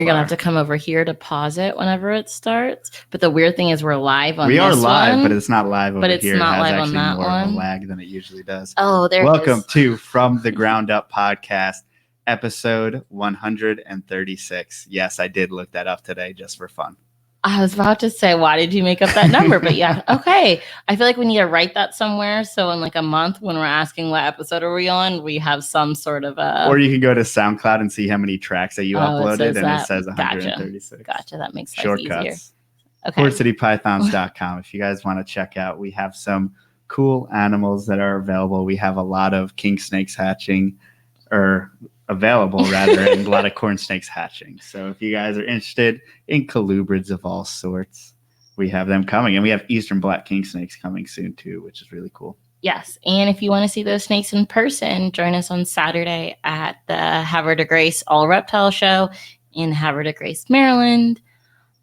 You're going to have to come over here to pause it whenever it starts. But the weird thing is we're live on this one. We are live, but it's not live over here. But it's not live on that one. It has actually more of a lag than it usually does. Oh, there it is. Welcome to From the Ground Up podcast, episode 136. Yes, I did look that up today just for fun. I was about to say, why did you make up that number? But yeah, okay. I feel like we need to write that somewhere. So in like a month when we're asking what episode are we on, we have some sort of a... Or you can go to SoundCloud and see how many tracks that you uploaded, and it says 136. Gotcha. That makes life Shortcuts. easier. Okay. Theportcitypythons.com. If you guys want to check out, we have some cool animals that are available. We have a lot of king snakes hatching, or available rather, and a lot of corn snakes hatching. So if you guys are interested in colubrids of all sorts, we have them coming. And we have eastern black king snakes coming soon too, which is really cool. Yes. And if you want to see those snakes in person, join us on Saturday at the Havre de Grace All Reptile Show in Havre de Grace, Maryland.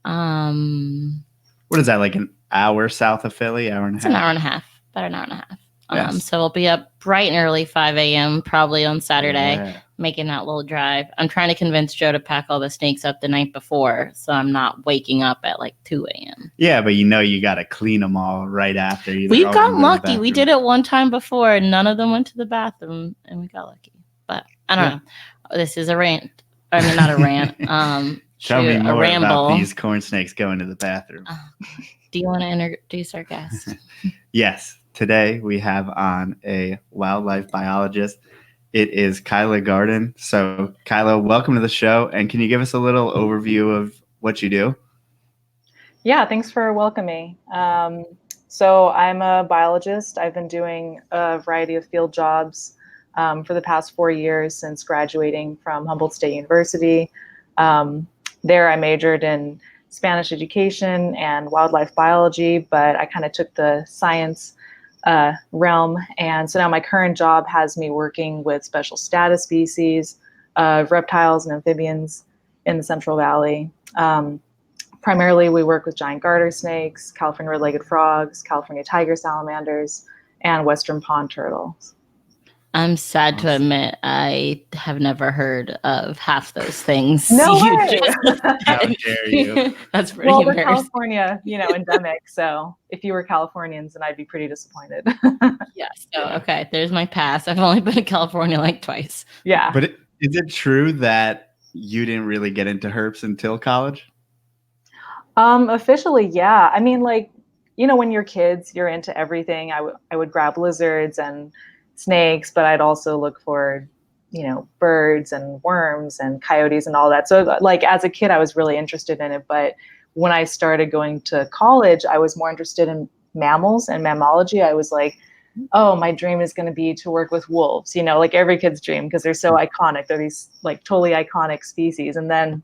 What is that, like an hour south of Philly? Hour and a half? It's an hour and a half, about an hour and a half. Yes. So we'll be up bright and early, 5 a.m., probably on Saturday, making that little drive. I'm trying to convince Joe to pack all the snakes up the night before, so I'm not waking up at like 2 a.m. Yeah, but you got to clean them all right after. We got lucky. We did it one time before, and none of them went to the bathroom, and we got lucky. But I don't know. This is a rant. I mean, not a rant. Tell me more about these corn snakes going to the bathroom. Do you want to introduce our guest? Yes. Today we have on a wildlife biologist. It is Kyla Garten. So Kyla, welcome to the show. And can you give us a little overview of what you do? Yeah, thanks for welcoming me. So I'm a biologist. I've been doing a variety of field jobs for the past 4 years since graduating from Humboldt State University. There I majored in Spanish education and wildlife biology, but I kind of took the science realm. And so now my current job has me working with special status species of reptiles and amphibians in the Central Valley. Primarily, we work with giant garter snakes, California red-legged frogs, California tiger salamanders, and western pond turtles. I'm sad to admit I have never heard of half those things. No way! How dare you? That's pretty Well, we're embarrassing. California, endemic. So if you were Californians, then I'd be pretty disappointed. Yes. So, okay, there's my pass. I've only been to California like twice. Yeah. But is it true that you didn't really get into herps until college? Officially, yeah. I mean, when you're kids, you're into everything. I would grab lizards and snakes, but I'd also look for, birds and worms and coyotes and all that. So as a kid, I was really interested in it. But when I started going to college, I was more interested in mammals and mammalogy. I was like, oh, my dream is going to be to work with wolves, like every kid's dream, because they're so iconic. They're these totally iconic species. And then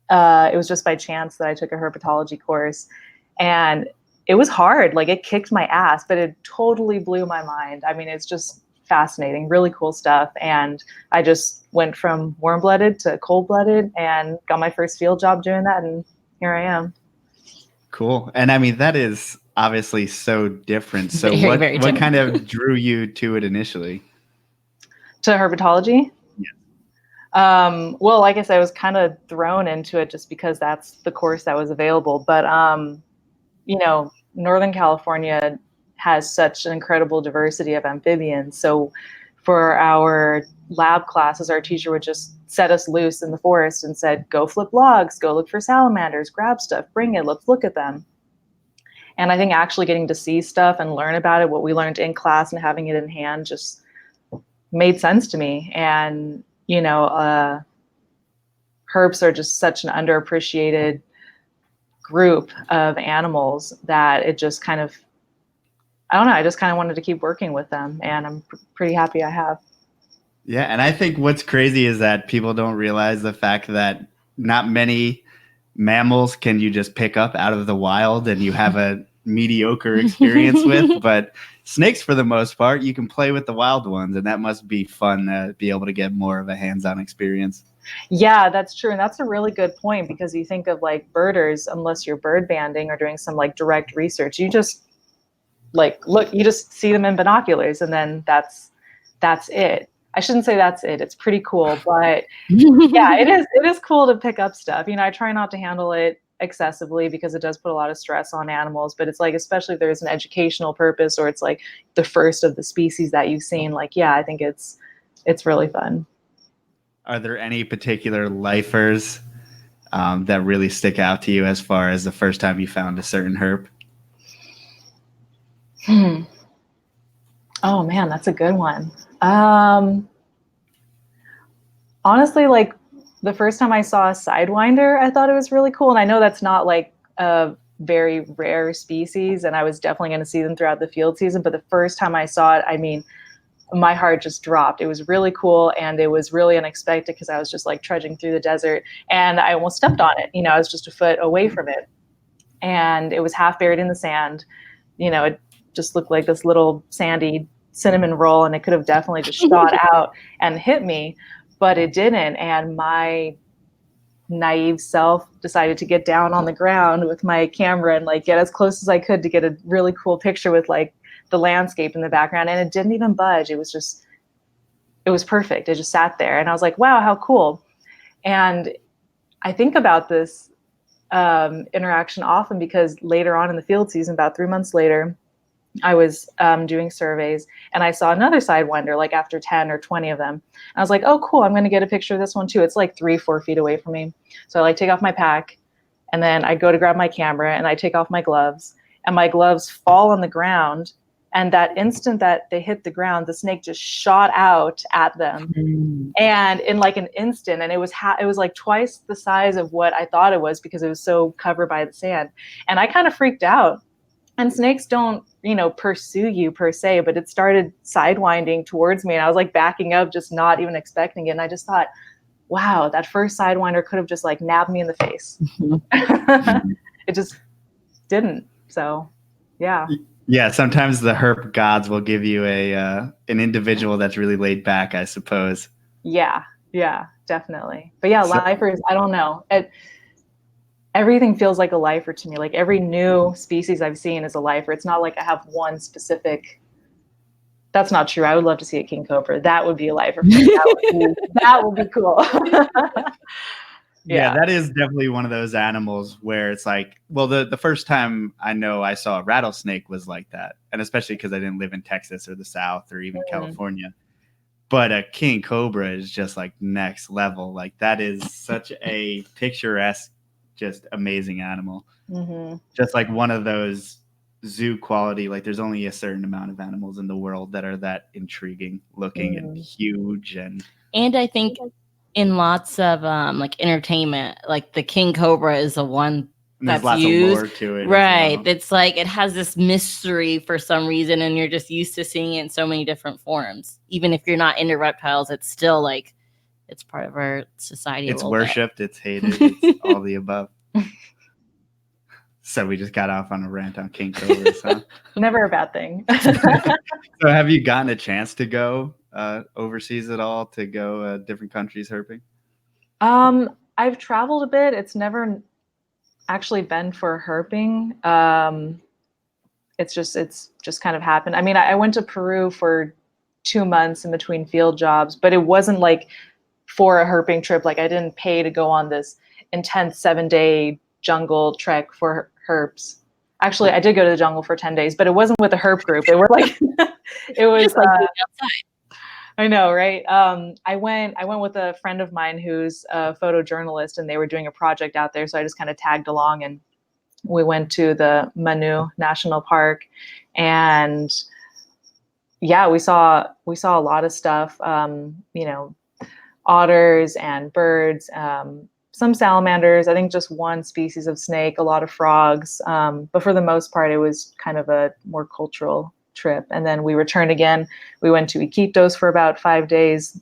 it was just by chance that I took a herpetology course, and it was hard. It kicked my ass, but it totally blew my mind. I mean, it's just fascinating, really cool stuff. And I just went from warm-blooded to cold-blooded and got my first field job doing that. And here I am. Cool. And I mean, that is obviously so different. So Very what kind of drew you to it initially? To herpetology? Yeah. Well, like I said, I was kind of thrown into it just because that's the course that was available. But, Northern California has such an incredible diversity of amphibians. So for our lab classes, our teacher would just set us loose in the forest and said, go flip logs, go look for salamanders, grab stuff, bring it, let's look at them. And I think actually getting to see stuff and learn about it, what we learned in class and having it in hand just made sense to me. And, herps are just such an underappreciated group of animals that it just kind of, I don't know, I just kind of wanted to keep working with them, and I'm pretty happy I have. Yeah, and I think what's crazy is that people don't realize the fact that not many mammals can you just pick up out of the wild and you have a mediocre experience with, but snakes, for the most part, you can play with the wild ones, and that must be fun to be able to get more of a hands-on experience. Yeah, that's true. And that's a really good point, because you think of birders, unless you're bird banding or doing some direct research, you just you just see them in binoculars, and then that's it. I shouldn't say that's it. It's pretty cool, but yeah, it is cool to pick up stuff. I try not to handle it excessively because it does put a lot of stress on animals, but it's like, especially if there's an educational purpose or it's like the first of the species that you've seen, like, yeah, I think it's really fun. Are there any particular lifers that really stick out to you as far as the first time you found a certain herp? Oh man, that's a good one. Honestly, like the first time I saw a sidewinder, I thought it was really cool. And I know that's not like a very rare species, and I was definitely going to see them throughout the field season. But the first time I saw it, I mean, my heart just dropped. It was really cool, and it was really unexpected because I was just like trudging through the desert, and I almost stepped on it. I was just a foot away from it, and it was half buried in the sand. It just looked like this little sandy cinnamon roll, and it could have definitely just shot out and hit me, but it didn't. And my naive self decided to get down on the ground with my camera and like get as close as I could to get a really cool picture with like the landscape in the background. And it didn't even budge. It was perfect. It just sat there. And I was like, wow, how cool. And I think about this interaction often because later on in the field season, about 3 months later, I was doing surveys and I saw another sidewinder, like after 10 or 20 of them. And I was like, oh, cool. I'm going to get a picture of this one too. It's like 3-4 feet away from me. So I like take off my pack and then I go to grab my camera and I take off my gloves and my gloves fall on the ground. And that instant that they hit the ground, the snake just shot out at them. And in like an instant, and it was like twice the size of what I thought it was because it was so covered by the sand. And I kind of freaked out. And snakes don't, pursue you per se, but it started sidewinding towards me. And I was like backing up, just not even expecting it. And I just thought, wow, that first sidewinder could have just like nabbed me in the face. It just didn't. So, yeah. Yeah, sometimes the herp gods will give you an individual that's really laid back, I suppose. Yeah, definitely. But yeah, lifers, I don't know. Everything feels like a lifer to me. Like every new species I've seen is a lifer. It's not like I have one specific. That's not true. I would love to see a king cobra. That would be a lifer. That would be cool. Yeah, that is definitely one of those animals where it's like, well, the first time I know I saw a rattlesnake was like that. And especially because I didn't live in Texas or the South or even California. But a king cobra is just like next level. Like that is such a picturesque, just amazing animal. Just like one of those zoo quality, like there's only a certain amount of animals in the world that are that intriguing looking and huge. And I think in lots of like entertainment, like the king cobra is the one that's lots used. Of lore to it, right? Well. It's like it has this mystery for some reason, and you're just used to seeing it in so many different forms. Even if you're not into reptiles, it's still like it's part of our society. It's worshipped, it's hated, it's all the above. So we just got off on a rant on king cobras, huh? Never a bad thing. So have you gotten a chance to go overseas at all, to go different countries herping? I've traveled a bit. It's never actually been for herping. It's just kind of happened. I mean, I went to Peru for 2 months in between field jobs, but it wasn't like for a herping trip. Like I didn't pay to go on this intense 7-day jungle trek for herps. Actually, I did go to the jungle for 10 days, but it wasn't with a herp group. It was like it was just like outside. I know, right? I went with a friend of mine who's a photojournalist, and they were doing a project out there. So I just kind of tagged along, and we went to the Manu National Park, and yeah, we saw a lot of stuff. Otters and birds. Some salamanders, I think just one species of snake, a lot of frogs. But for the most part, it was kind of a more cultural trip. And then we returned again. We went to Iquitos for about 5 days,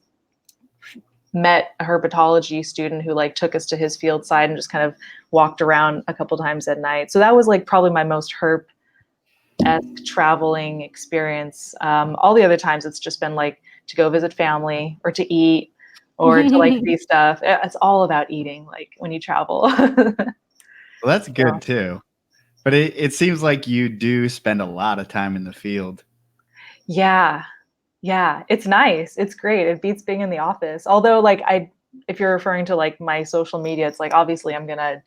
met a herpetology student who like took us to his field side and just kind of walked around a couple times at night. So that was like probably my most herp-esque traveling experience. All the other times it's just been like to go visit family or to eat, or to like see stuff. It's all about eating, like when you travel. Well, that's good too. But it seems like you do spend a lot of time in the field. Yeah. Yeah, it's nice. It's great. It beats being in the office. Although like if you're referring to like my social media, it's like obviously I'm going to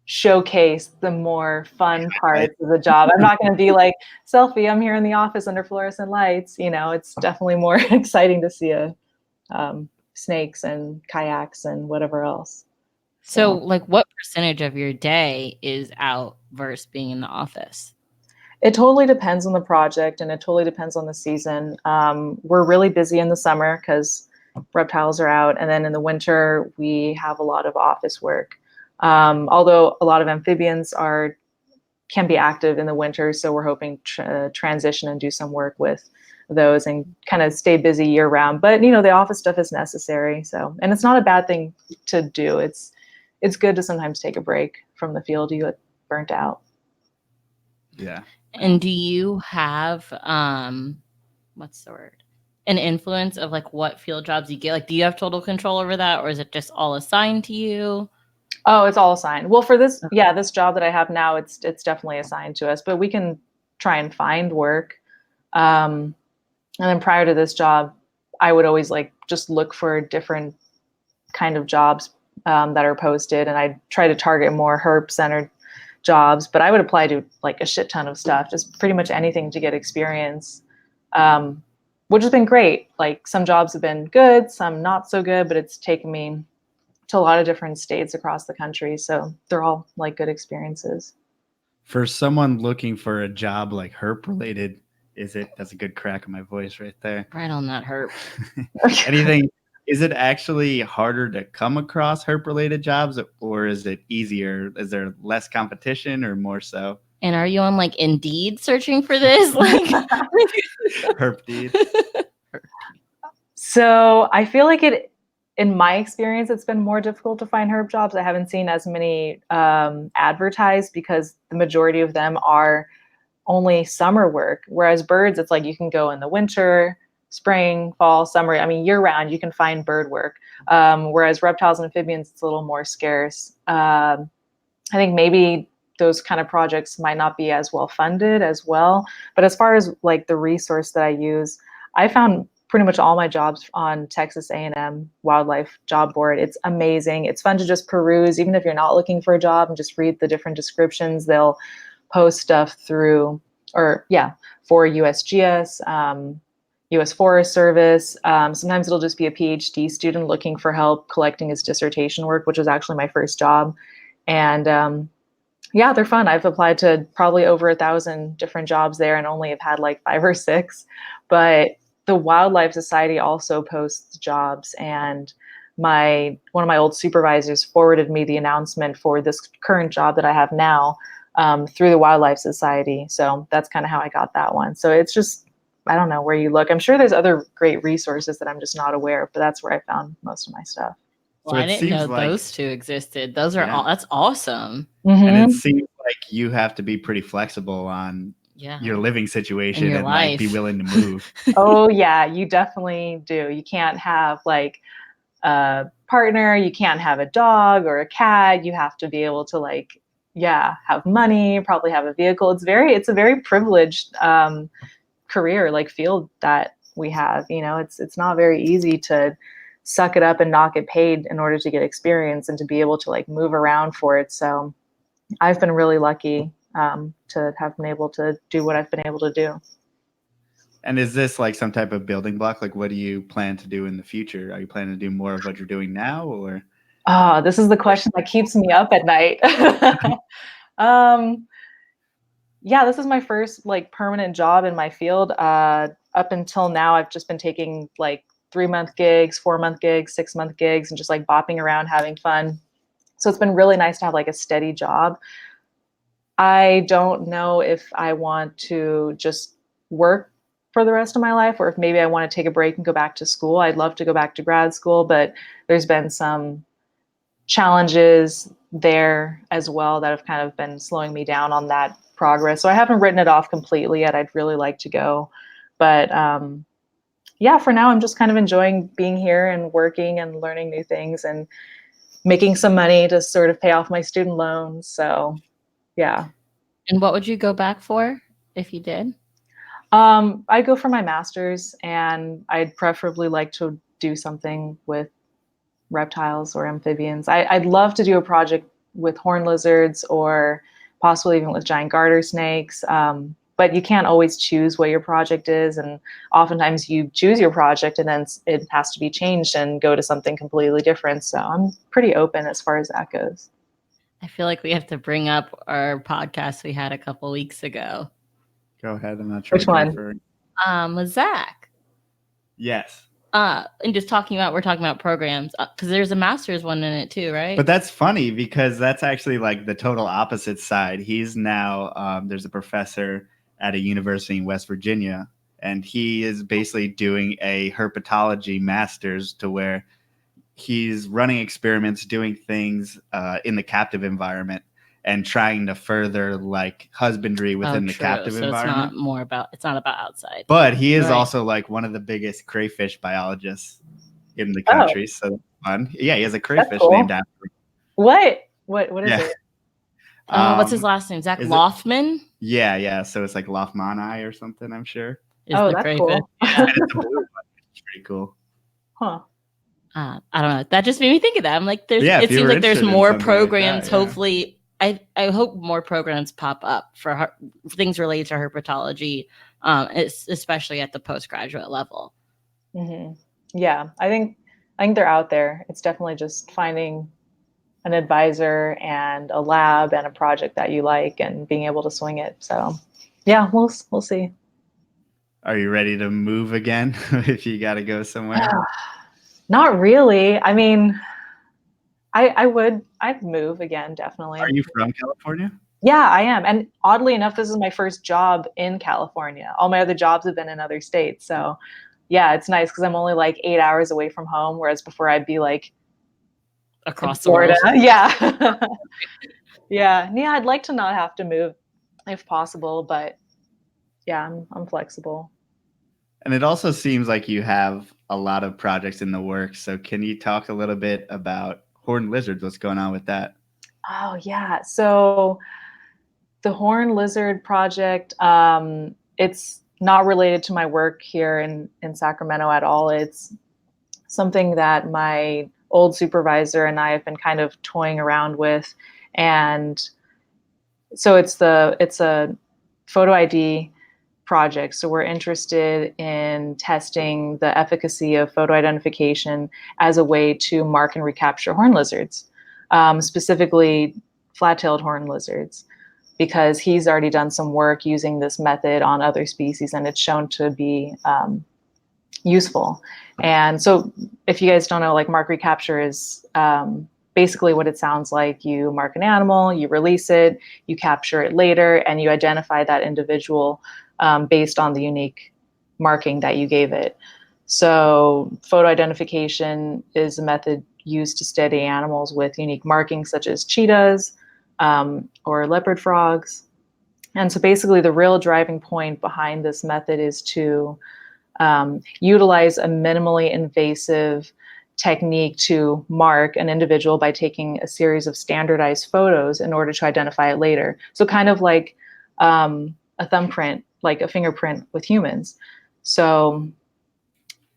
showcase the more fun parts of the job. I'm not going to be like, selfie, I'm here in the office under fluorescent lights. You know, it's definitely more exciting to see snakes and kayaks and whatever else. So like what percentage of your day is out versus being in the office? It totally depends on the project and it totally depends on the season. We're really busy in the summer because reptiles are out. And then in the winter, we have a lot of office work. Although a lot of amphibians can be active in the winter. So we're hoping to transition and do some work with those and kind of stay busy year round. But, you know, the office stuff is necessary. So, and it's not a bad thing to do. It's good to sometimes take a break from the field. You get burnt out. Yeah. And do you have what's the word? An influence of like what field jobs you get? Like, do you have total control over that, or is it just all assigned to you? Oh, it's all assigned. Well, for this, this job that I have now, it's definitely assigned to us, but we can try and find work. And then prior to this job, I would always like just look for different kind of jobs that are posted, and I try to target more herp-centered jobs. But I would apply to like a shit ton of stuff, just pretty much anything to get experience, which has been great. Like some jobs have been good, some not so good, but it's taken me to a lot of different states across the country. So they're all like good experiences. For someone looking for a job like herp related, that's a good crack in my voice right there. Right on that herp. Is it actually harder to come across herp related jobs, or is it easier? Is there less competition or more so? And are you on like Indeed searching for this? Like Herpdeed. So I feel like in my experience, it's been more difficult to find herp jobs. I haven't seen as many advertised because the majority of them are only summer work. Whereas birds, it's like you can go in the winter, spring, fall, summer. I mean, year round, you can find bird work. Whereas reptiles and amphibians, it's a little more scarce. I think maybe those kind of projects might not be as well funded as well. But as far as like the resource that I use, I found pretty much all my jobs on Texas A&M Wildlife Job Board. It's amazing. It's fun to just peruse, even if you're not looking for a job, and just read the different descriptions. They'll post stuff for USGS, U.S. Forest Service. Sometimes it'll just be a PhD student looking for help collecting his dissertation work, which was actually my first job. And they're fun. I've applied to probably over 1,000 different jobs there and only have had like 5 or 6. But the Wildlife Society also posts jobs, and one of my old supervisors forwarded me the announcement for this current job that I have now through the Wildlife Society. So that's kind of how I got that one. So it's just, I don't know where you look. I'm sure there's other great resources that I'm just not aware of, but that's where I found most of my stuff. Well, I didn't know those two existed. Those are that's awesome. Mm-hmm. And it seems like you have to be pretty flexible on your living situation and like be willing to move. Oh yeah, you definitely do. You can't have like a partner, you can't have a dog or a cat. You have to be able to like, have money, probably have a vehicle. It's a very privileged career, like field that we have. You know, it's not very easy to suck it up and not get paid in order to get experience and to be able to like move around for it. So I've been really lucky to have been able to do what I've been able to do. And is this like some type of building block? Like, what do you plan to do in the future? Are you planning to do more of what you're doing now, or? This is the question that keeps me up at night. This is my first like permanent job in my field. Up until now, I've just been taking like 3-month gigs, 4-month gigs, 6-month gigs, and just like bopping around having fun. So it's been really nice to have like a steady job. I don't know if I want to just work for the rest of my life, or if maybe I want to take a break and go back to school. I'd love to go back to grad school, but there's been some challenges there as well that have kind of been slowing me down on that progress. So I haven't written it off completely yet. I'd really like to go. But for now, I'm just kind of enjoying being here and working and learning new things and making some money to sort of pay off my student loans. So, yeah. And what would you go back for if you did? I go for my master's, and I'd preferably like to do something with reptiles or amphibians. I'd love to do a project with horned lizards or possibly even with giant garter snakes. But you can't always choose what your project is. And oftentimes you choose your project and then it has to be changed and go to something completely different. So I'm pretty open as far as that goes. I feel like we have to bring up our podcast we had a couple weeks ago. Go ahead. I'm not sure. Which one? With Zach. Yes. And just we're talking about programs because there's a master's one in it too, right? But that's funny because that's actually like the total opposite side. He's now, there's a professor at a university in West Virginia, and he is basically doing a herpetology master's to where he's running experiments, doing things in the captive environment and trying to further like husbandry within the captive environment. It's not about outside. But he is also like one of the biggest crayfish biologists in the country. So fun. Yeah, he has a crayfish named after him. What is it? What's his last name? Zach Lothman? Yeah. So it's like Lothmani or something, I'm sure. That's cool. Yeah, it's a blue one. It's pretty cool. Huh. I don't know. That just made me think of that. I'm like, it seems like there's more programs. Like that, hopefully, I hope more programs pop up for things related to herpetology, especially at the postgraduate level. Mm-hmm. Yeah, I think they're out there. It's definitely just finding an advisor and a lab and a project that you like and being able to swing it. So, yeah, we'll see. Are you ready to move again if you got to go somewhere? Not really. I mean, I'd move again, definitely. Are you from California? Yeah, I am. And oddly enough, this is my first job in California. All my other jobs have been in other states. So yeah, it's nice because I'm only like 8 hours away from home, whereas before I'd be like across Florida. Yeah. Yeah, I'd like to not have to move if possible, but yeah, I'm flexible. And it also seems like you have a lot of projects in the works. So can you talk a little bit about horned lizards? What's going on with that? Oh, yeah. So the horned lizard project, it's not related to my work here in Sacramento at all. It's something that my old supervisor and I have been kind of toying around with. And so it's a photo ID project. So we're interested in testing the efficacy of photo identification as a way to mark and recapture horned lizards, specifically flat-tailed horned lizards, because he's already done some work using this method on other species and it's shown to be useful. And so if you guys don't know, like mark recapture is basically what it sounds like. You mark an animal, you release it, you capture it later, and you identify that individual based on the unique marking that you gave it. So photo identification is a method used to study animals with unique markings such as cheetahs or leopard frogs. And so basically the real driving point behind this method is to utilize a minimally invasive technique to mark an individual by taking a series of standardized photos in order to identify it later. So kind of like a thumbprint, like a fingerprint with humans. So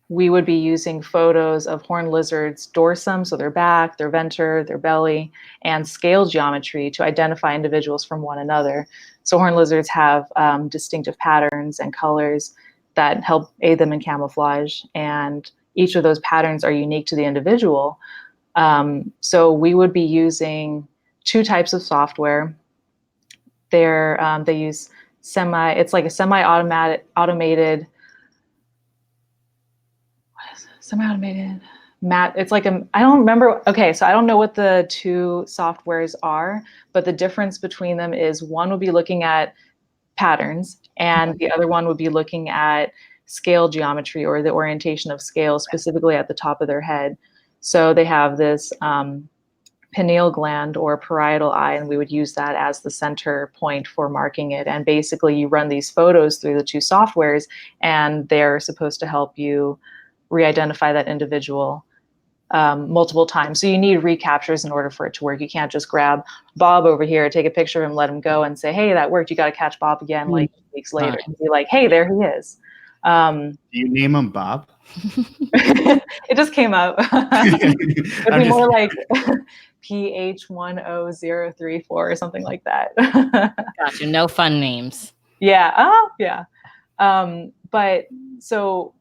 we would be using photos of horned lizards' dorsum, so their back, their venter, their belly, and scale geometry to identify individuals from one another. So horned lizards have distinctive patterns and colors that help aid them in camouflage, and each of those patterns are unique to the individual. So we would be using two types of software. They use it's like a semi-automated it's like I don't remember. Okay, so I don't know what the two softwares are, but the difference between them is one would be looking at patterns and the other one would be looking at scale geometry or the orientation of scales, specifically at the top of their head. So they have this pineal gland or parietal eye, and we would use that as the center point for marking it. And basically you run these photos through the two softwares and they're supposed to help you re-identify that individual multiple times. So you need recaptures in order for it to work. You can't just grab Bob over here, take a picture of him, let him go and say, hey, that worked. You got to catch Bob again. Like weeks later and be like, hey, there he is. Do you name him Bob? It just came up. It'd be more like PH1034 or something like that. Gotcha. No fun names. Yeah. Oh, yeah. But so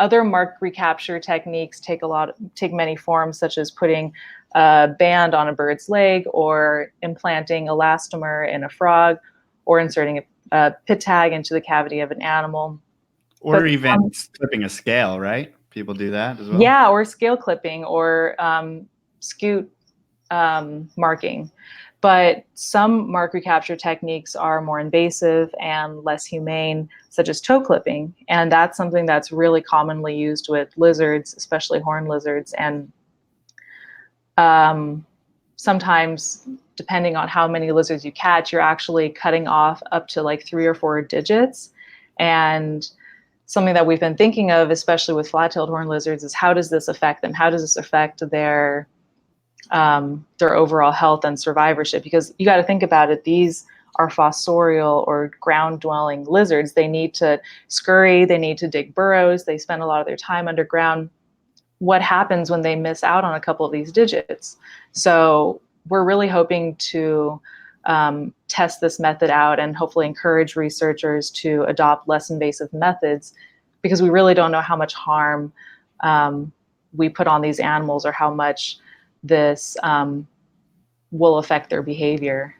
other mark recapture techniques take many forms, such as putting a band on a bird's leg, or implanting elastomer in a frog, or inserting a pit tag into the cavity of an animal. Or even clipping a scale, right? People do that as well. Yeah, or scale clipping, or scute marking. But some mark recapture techniques are more invasive and less humane, such as toe clipping. And that's something that's really commonly used with lizards, especially horned lizards. And sometimes, depending on how many lizards you catch, you're actually cutting off up to like 3 or 4 digits. And something that we've been thinking of, especially with flat-tailed horned lizards, is how does this affect them? How does this affect their overall health and survivorship? Because you got to think about it. These are fossorial or ground-dwelling lizards. They need to scurry. They need to dig burrows. They spend a lot of their time underground. What happens when they miss out on a couple of these digits? So we're really hoping to test this method out and hopefully encourage researchers to adopt less invasive methods, because we really don't know how much harm we put on these animals, or how much this will affect their behavior.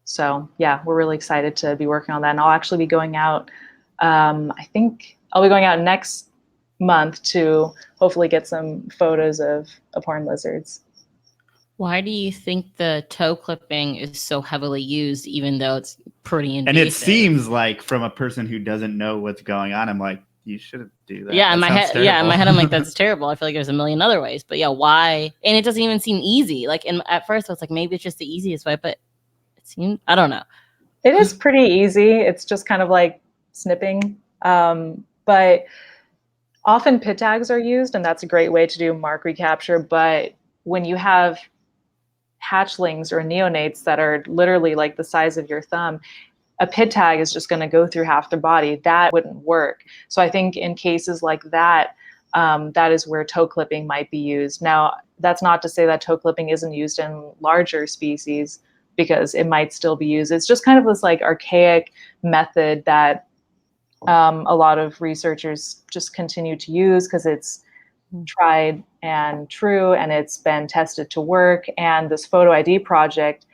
So yeah, we're really excited to be working on that. And I'll actually be going out, I think I'll be going out next month to hopefully get some photos of horned lizards. Why do you think the toe clipping is so heavily used, even though it's pretty invasive? And it seems like, from a person who doesn't know what's going on, I'm like, you shouldn't do that. Yeah, in my head, I'm like, that's terrible. I feel like there's a million other ways, but yeah, why? And it doesn't even seem easy. Like, at first I was like, maybe it's just the easiest way, but it seems, I don't know. It is pretty easy. It's just kind of like snipping. But often pit tags are used, and that's a great way to do mark recapture. But when you have hatchlings or neonates that are literally like the size of your thumb, a pit tag is just going to go through half their body. That wouldn't work. So I think in cases like that, that is where toe clipping might be used. Now, that's not to say that toe clipping isn't used in larger species, because it might still be used. It's just kind of this like archaic method that a lot of researchers just continue to use, because it's tried and true, and it's been tested to work. And this photo ID project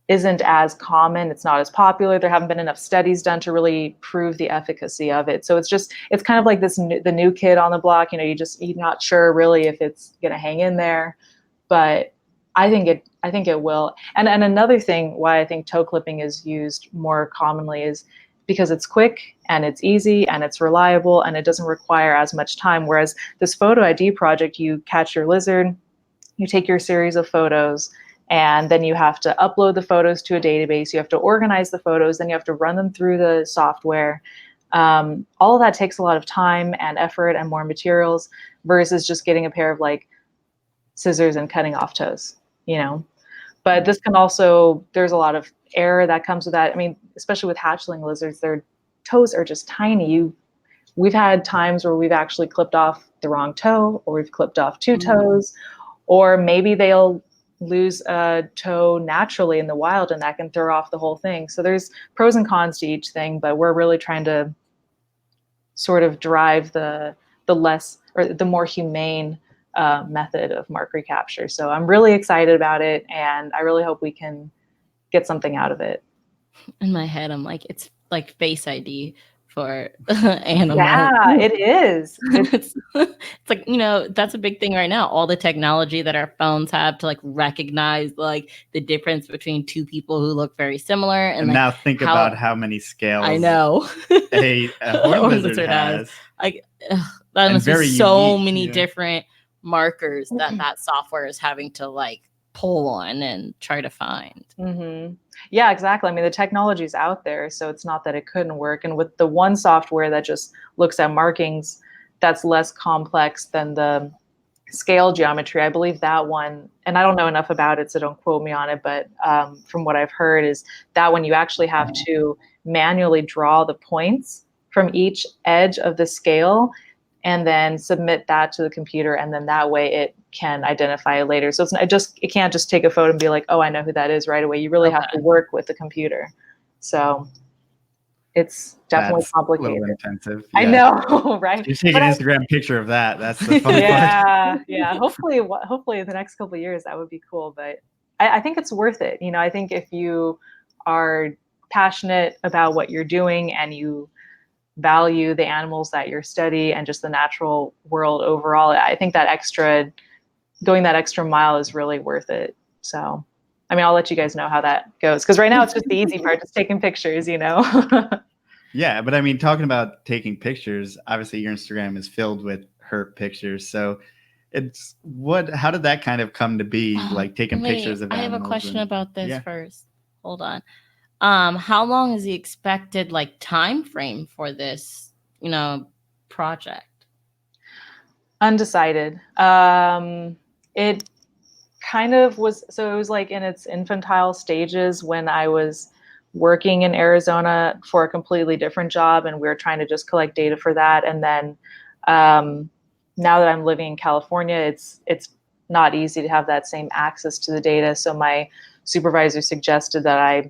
isn't as common. It's not as popular. There haven't been enough studies done to really prove the efficacy of it. So it's kind of like the new kid on the block. You're not sure really if it's going to hang in there, but I think it will. And another thing why I think toe clipping is used more commonly is because it's quick and it's easy and it's reliable and it doesn't require as much time. Whereas this photo ID project, you catch your lizard, you take your series of photos, and then you have to upload the photos to a database. You have to organize the photos, then you have to run them through the software. All of that takes a lot of time and effort and more materials, versus just getting a pair of like scissors and cutting off toes, But this can also, there's a lot of error that comes with that. I mean, especially with hatchling lizards, their toes are just tiny. We've had times where we've actually clipped off the wrong toe, or we've clipped off 2 toes, or maybe they'll lose a toe naturally in the wild, and that can throw off the whole thing. So there's pros and cons to each thing, but we're really trying to sort of drive the less, or the more humane method of mark recapture. So I'm really excited about it, and I really hope we can get something out of it. In my head, I'm like, it's like Face ID for animals. Yeah, it is. It's like, that's a big thing right now. All the technology that our phones have to like recognize like the difference between 2 people who look very similar. And like, now think about how many scales I know a horned lizard has. Like, that must be so many different markers that software is having to like pull on and try to find. Mm-hmm. Yeah, exactly. I mean, the technology is out there, so it's not that it couldn't work. And with the one software that just looks at markings, that's less complex than the scale geometry. I believe that one, and I don't know enough about it, so don't quote me on it, but from what I've heard is that one you actually have to manually draw the points from each edge of the scale and then submit that to the computer, and then that way it can identify it later. So it can't just take a photo and be like, oh, I know who that is right away. You really have to work with the computer. So it's definitely complicated. A little intensive. Yeah. I know, right? You take an Instagram picture of that. That's the fun part. Yeah. Hopefully the next couple of years that would be cool. But I think it's worth it. I think if you are passionate about what you're doing and you value the animals that you're studying and just the natural world overall, I think that going that extra mile is really worth it. So, I'll let you guys know how that goes, because right now it's just the easy part, just taking pictures, Yeah, but talking about taking pictures, obviously your Instagram is filled with herp pictures. So how did that kind of come to be, like taking pictures of animals? I have a question about this first. Hold on. How long is the expected time frame for this, project? Undecided. It kind of was, so it was in its infantile stages when I was working in Arizona for a completely different job, and we were trying to just collect data for that. And then now that I'm living in California, it's not easy to have that same access to the data. So my supervisor suggested that I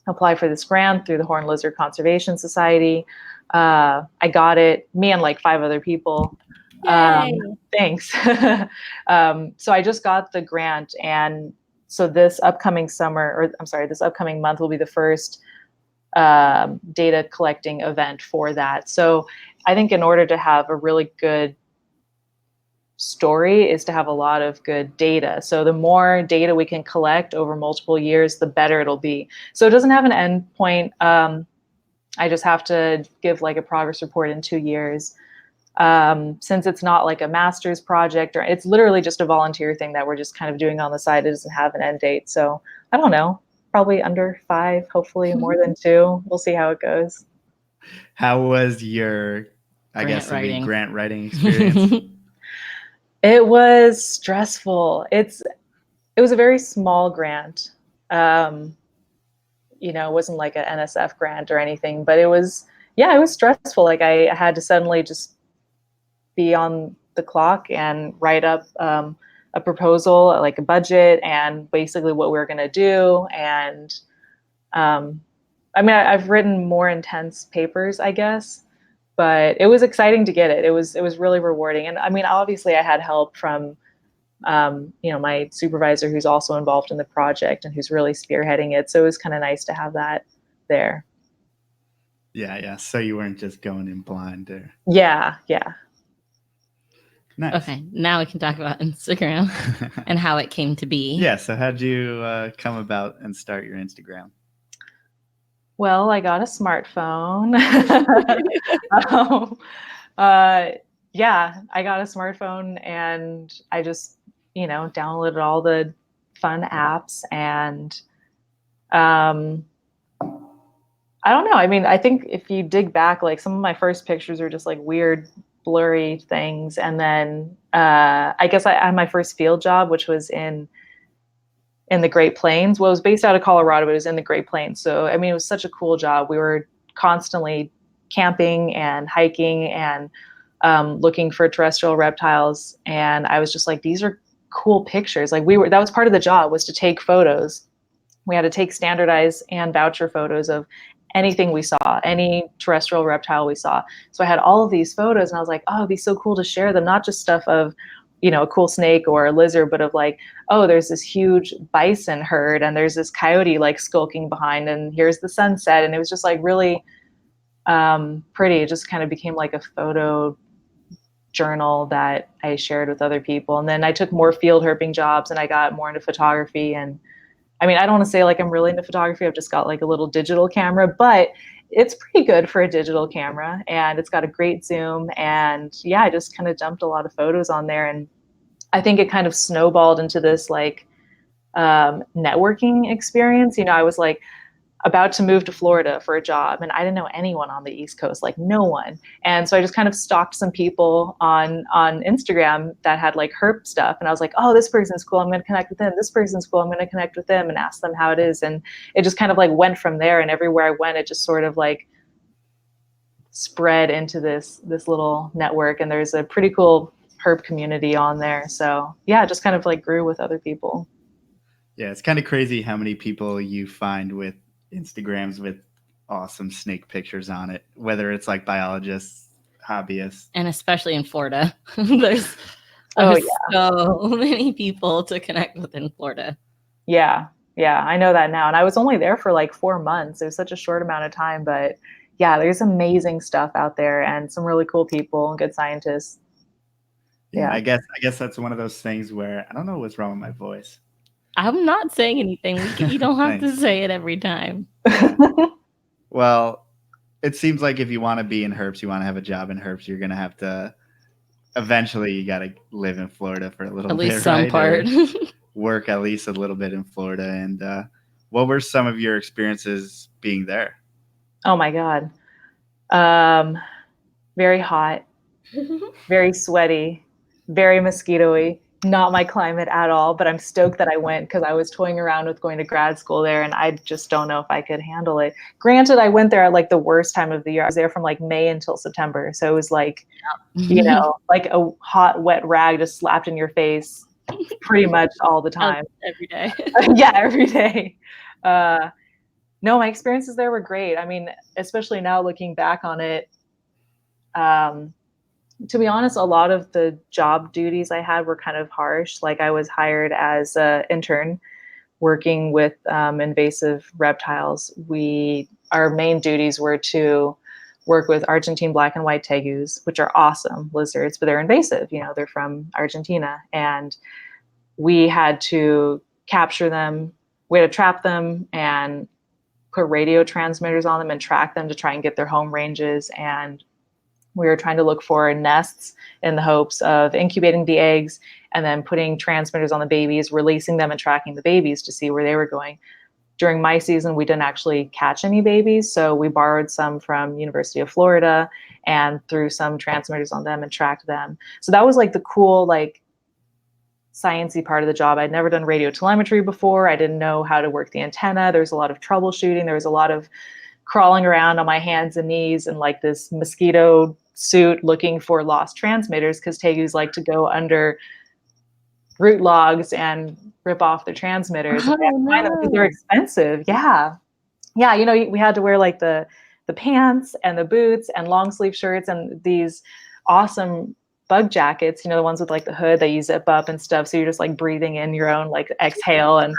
apply for this grant through the Horned Lizard Conservation Society. I got it, me and 5 other people. Thanks. So I just got the grant, and so this upcoming month will be the first data collecting event for that. So I think in order to have a really good story is to have a lot of good data. So the more data we can collect over multiple years, the better it'll be. So it doesn't have an end point. I just have to give a progress report in 2 years. Since it's not a master's project, or it's literally just a volunteer thing that we're just kind of doing on the side. It doesn't have an end date. So I don't know, probably under 5, hopefully more than 2. We'll see how it goes. How was your, grant writing experience? It was stressful. It was a very small grant. It wasn't like an NSF grant or anything, but it was stressful. I had to suddenly just be on the clock and write up a proposal, a budget, and basically what we're going to do. And I've written more intense papers, I guess, but it was exciting to get it. It was really rewarding. And obviously I had help from my supervisor, who's also involved in the project and who's really spearheading it. So it was kind of nice to have that there. Yeah. So you weren't just going in blind there. Yeah. Nice. Okay, now we can talk about Instagram and how it came to be. Yeah, so how'd you come about and start your Instagram? Well, I got a smartphone. I got a smartphone, and I just, downloaded all the fun apps, and I don't know. I think if you dig back, some of my first pictures are just weird, blurry things. And then I guess I had my first field job, which was in the Great Plains. Well, it was based out of Colorado, but it was in the Great Plains. So, it was such a cool job. We were constantly camping and hiking and looking for terrestrial reptiles. And I was just these are cool pictures. That was part of the job, was to take photos. We had to take standardized and voucher photos of anything we saw, any terrestrial reptile we saw. So I had all of these photos, and I was like, oh, it'd be so cool to share them. Not just stuff of, a cool snake or a lizard, but of oh, there's this huge bison herd, and there's this coyote skulking behind, and here's the sunset. And it was just really pretty. It just kind of became a photo journal that I shared with other people. And then I took more field herping jobs, and I got more into photography. And I don't want to say I'm really into photography. I've just got a little digital camera, but it's pretty good for a digital camera, and it's got a great zoom. And yeah, I just kind of dumped a lot of photos on there. And I think it kind of snowballed into this networking experience. I was about to move to Florida for a job, and I didn't know anyone on the East Coast, like no one. And so I just kind of stalked some people on Instagram that had like herp stuff, and I was like, oh, this person's cool, I'm going to connect with them. This person's cool, I'm going to connect with them and ask them how it is. And it just kind of like went from there, and everywhere I went, it just sort of like spread into this little network, and there's a pretty cool herp community on there. So yeah, it just kind of like grew with other people. Yeah, it's kind of crazy how many people you find with Instagrams with awesome snake pictures on it, whether it's like biologists, hobbyists. And especially in Florida. there's so many people to connect with in Florida. Yeah, I know that now. And I was only there for like 4 months. It was such a short amount of time, but yeah, there's amazing stuff out there and some really cool people and good scientists. Yeah, I guess that's one of those things where I don't know what's wrong with my voice. I'm not saying anything. You don't have to say it every time. Well, it seems like if you want to be in herps, you want to have a job in herps, you're going to have to eventually you got to live in Florida for a little bit. At least some part. Work at least a little bit in Florida. And what were some of your experiences being there? Oh my God. Very hot, very sweaty, very mosquito-y. Not my climate at all, but I'm stoked that I went because I was toying around with going to grad school there, and I just don't know if I could handle it. Granted, I went there at like the worst time of the year. I was there from like May until September. So it was like, you know, like a hot, wet rag just slapped in your face pretty much all the time. Every day. Yeah, every day. No, my experiences there were great. I mean, especially now looking back on it, to be honest, a lot of the job duties I had were kind of harsh. Like I was hired as an intern working with invasive reptiles. Our main duties were to work with Argentine black and white tegus, which are awesome lizards, but they're invasive. You know, they're from Argentina, and we had to capture them. We had to trap them and put radio transmitters on them and track them to try and get their home ranges. And we were trying to look for nests in the hopes of incubating the eggs and then putting transmitters on the babies, releasing them and tracking the babies to see where they were going. During my season, we didn't actually catch any babies, so we borrowed some from University of Florida and threw some transmitters on them and tracked them. So that was like the cool, like sciencey part of the job. I'd never done radio telemetry before. I didn't know how to work the antenna. There was a lot of troubleshooting. There was a lot of crawling around on my hands and knees in like this mosquito suit looking for lost transmitters, because tegus like to go under root logs and rip off their transmitters. Oh, no. They're expensive. Yeah. You know, we had to wear like the pants and the boots and long sleeve shirts and these awesome bug jackets, you know, the ones with like the hood that you zip up and stuff. So you're just like breathing in your own like exhale and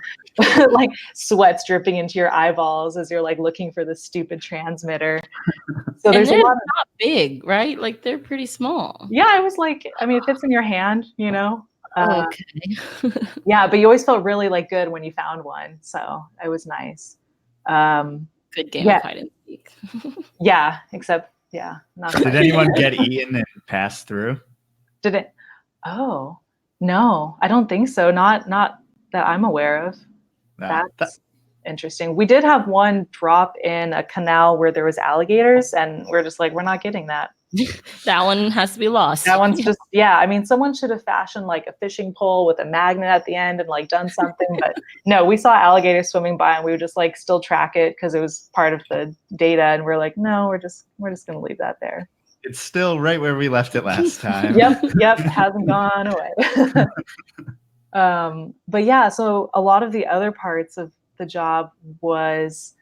like sweat's dripping into your eyeballs as you're like looking for the stupid transmitter. So there's a lot of, not big, right? Like they're pretty small. Yeah, I was like, I mean, it fits in your hand, you know? Okay. Yeah, but you always felt really like good when you found one. So it was nice. Good game of hide and seek. Yeah, except, not Did anyone get eaten and pass through? Did it? Oh, no, I don't think so. Not that I'm aware of. That's interesting. We did have one drop in a canal where there was alligators, and we're just like, we're not getting that. That one has to be lost. That one's just, I mean, someone should have fashioned like a fishing pole with a magnet at the end and like done something. But no, we saw alligators swimming by and we would just like still track it because it was part of the data. And we're like, no, we're just going to leave that there. It's still right where we left it last time. Yep. Hasn't gone away. But yeah, so a lot of the other parts of the job was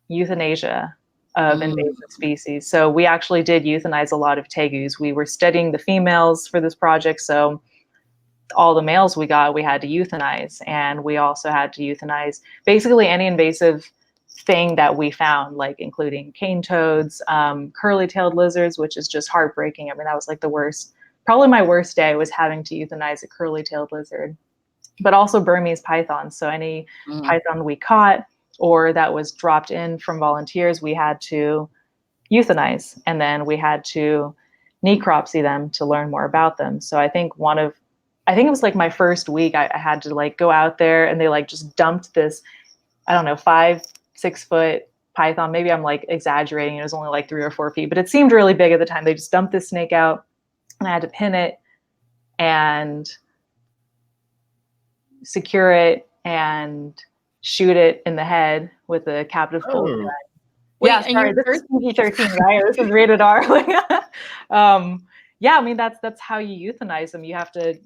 euthanasia of invasive species. So we actually did euthanize a lot of tegus. We were studying the females for this project. So all the males we got, we had to euthanize. And we also had to euthanize basically any invasive thing that we found, like including cane toads, curly-tailed lizards, which is just heartbreaking. I mean, that was like the worst, probably my worst day was having to euthanize a curly-tailed lizard, but also Burmese pythons. So any python we caught or that was dropped in from volunteers, we had to euthanize. And then we had to necropsy them to learn more about them. So I think it was like my first week, I had to like go out there and they like just dumped this, I don't know, 5-6 6-foot python. Maybe I'm like exaggerating. It was only like 3 or 4 feet, but it seemed really big at the time. They just dumped this snake out and I had to pin it and secure it and shoot it in the head with a captive bolt gun. Yeah, sorry, this is PG-13, right? This is rated R. Yeah, I mean, that's how you euthanize them. You have to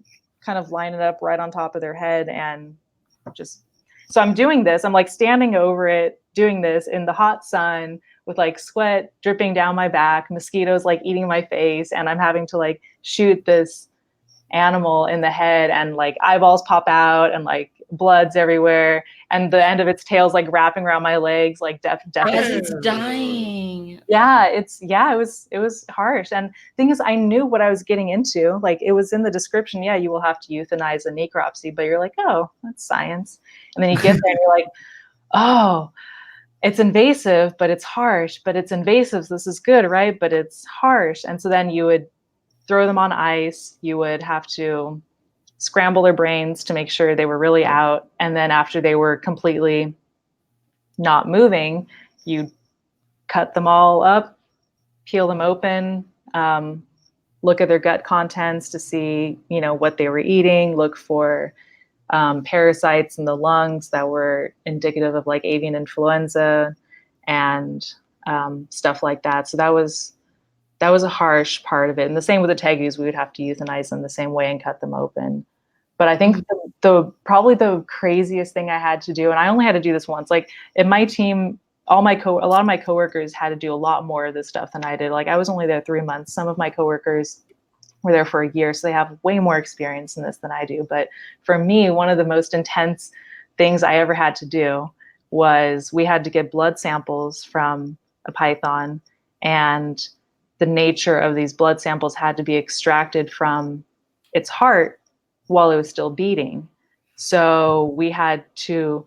kind of line it up right on top of their head and just, so I'm doing this. I'm like standing over it, doing this in the hot sun with like sweat dripping down my back, mosquitoes like eating my face, and I'm having to like shoot this animal in the head, and like eyeballs pop out and like blood's everywhere, and the end of its tail's like wrapping around my legs, like death. As it's dying. Yeah, it was harsh. And thing is, I knew what I was getting into. Like, it was in the description. Yeah, you will have to euthanize a necropsy, but you're like, oh, that's science. And then you get there and you're like, oh, it's invasive, but it's harsh. But it's invasive. This is good, right? But it's harsh. And so then you would throw them on ice. You would have to scramble their brains to make sure they were really out. And then after they were completely not moving, you cut them all up, peel them open, look at their gut contents to see, what they were eating, look for parasites in the lungs that were indicative of like avian influenza and stuff like that. So that was a harsh part of it. And the same with the tegus, we would have to euthanize them the same way and cut them open. But I think probably the craziest thing I had to do, and I only had to do this once, like in my team, a lot of my coworkers had to do a lot more of this stuff than I did. Like, I was only there 3 months. Some of my coworkers were there for a year, so they have way more experience in this than I do. But for me, one of the most intense things I ever had to do was we had to get blood samples from a python, and the nature of these blood samples had to be extracted from its heart while it was still beating. So we had to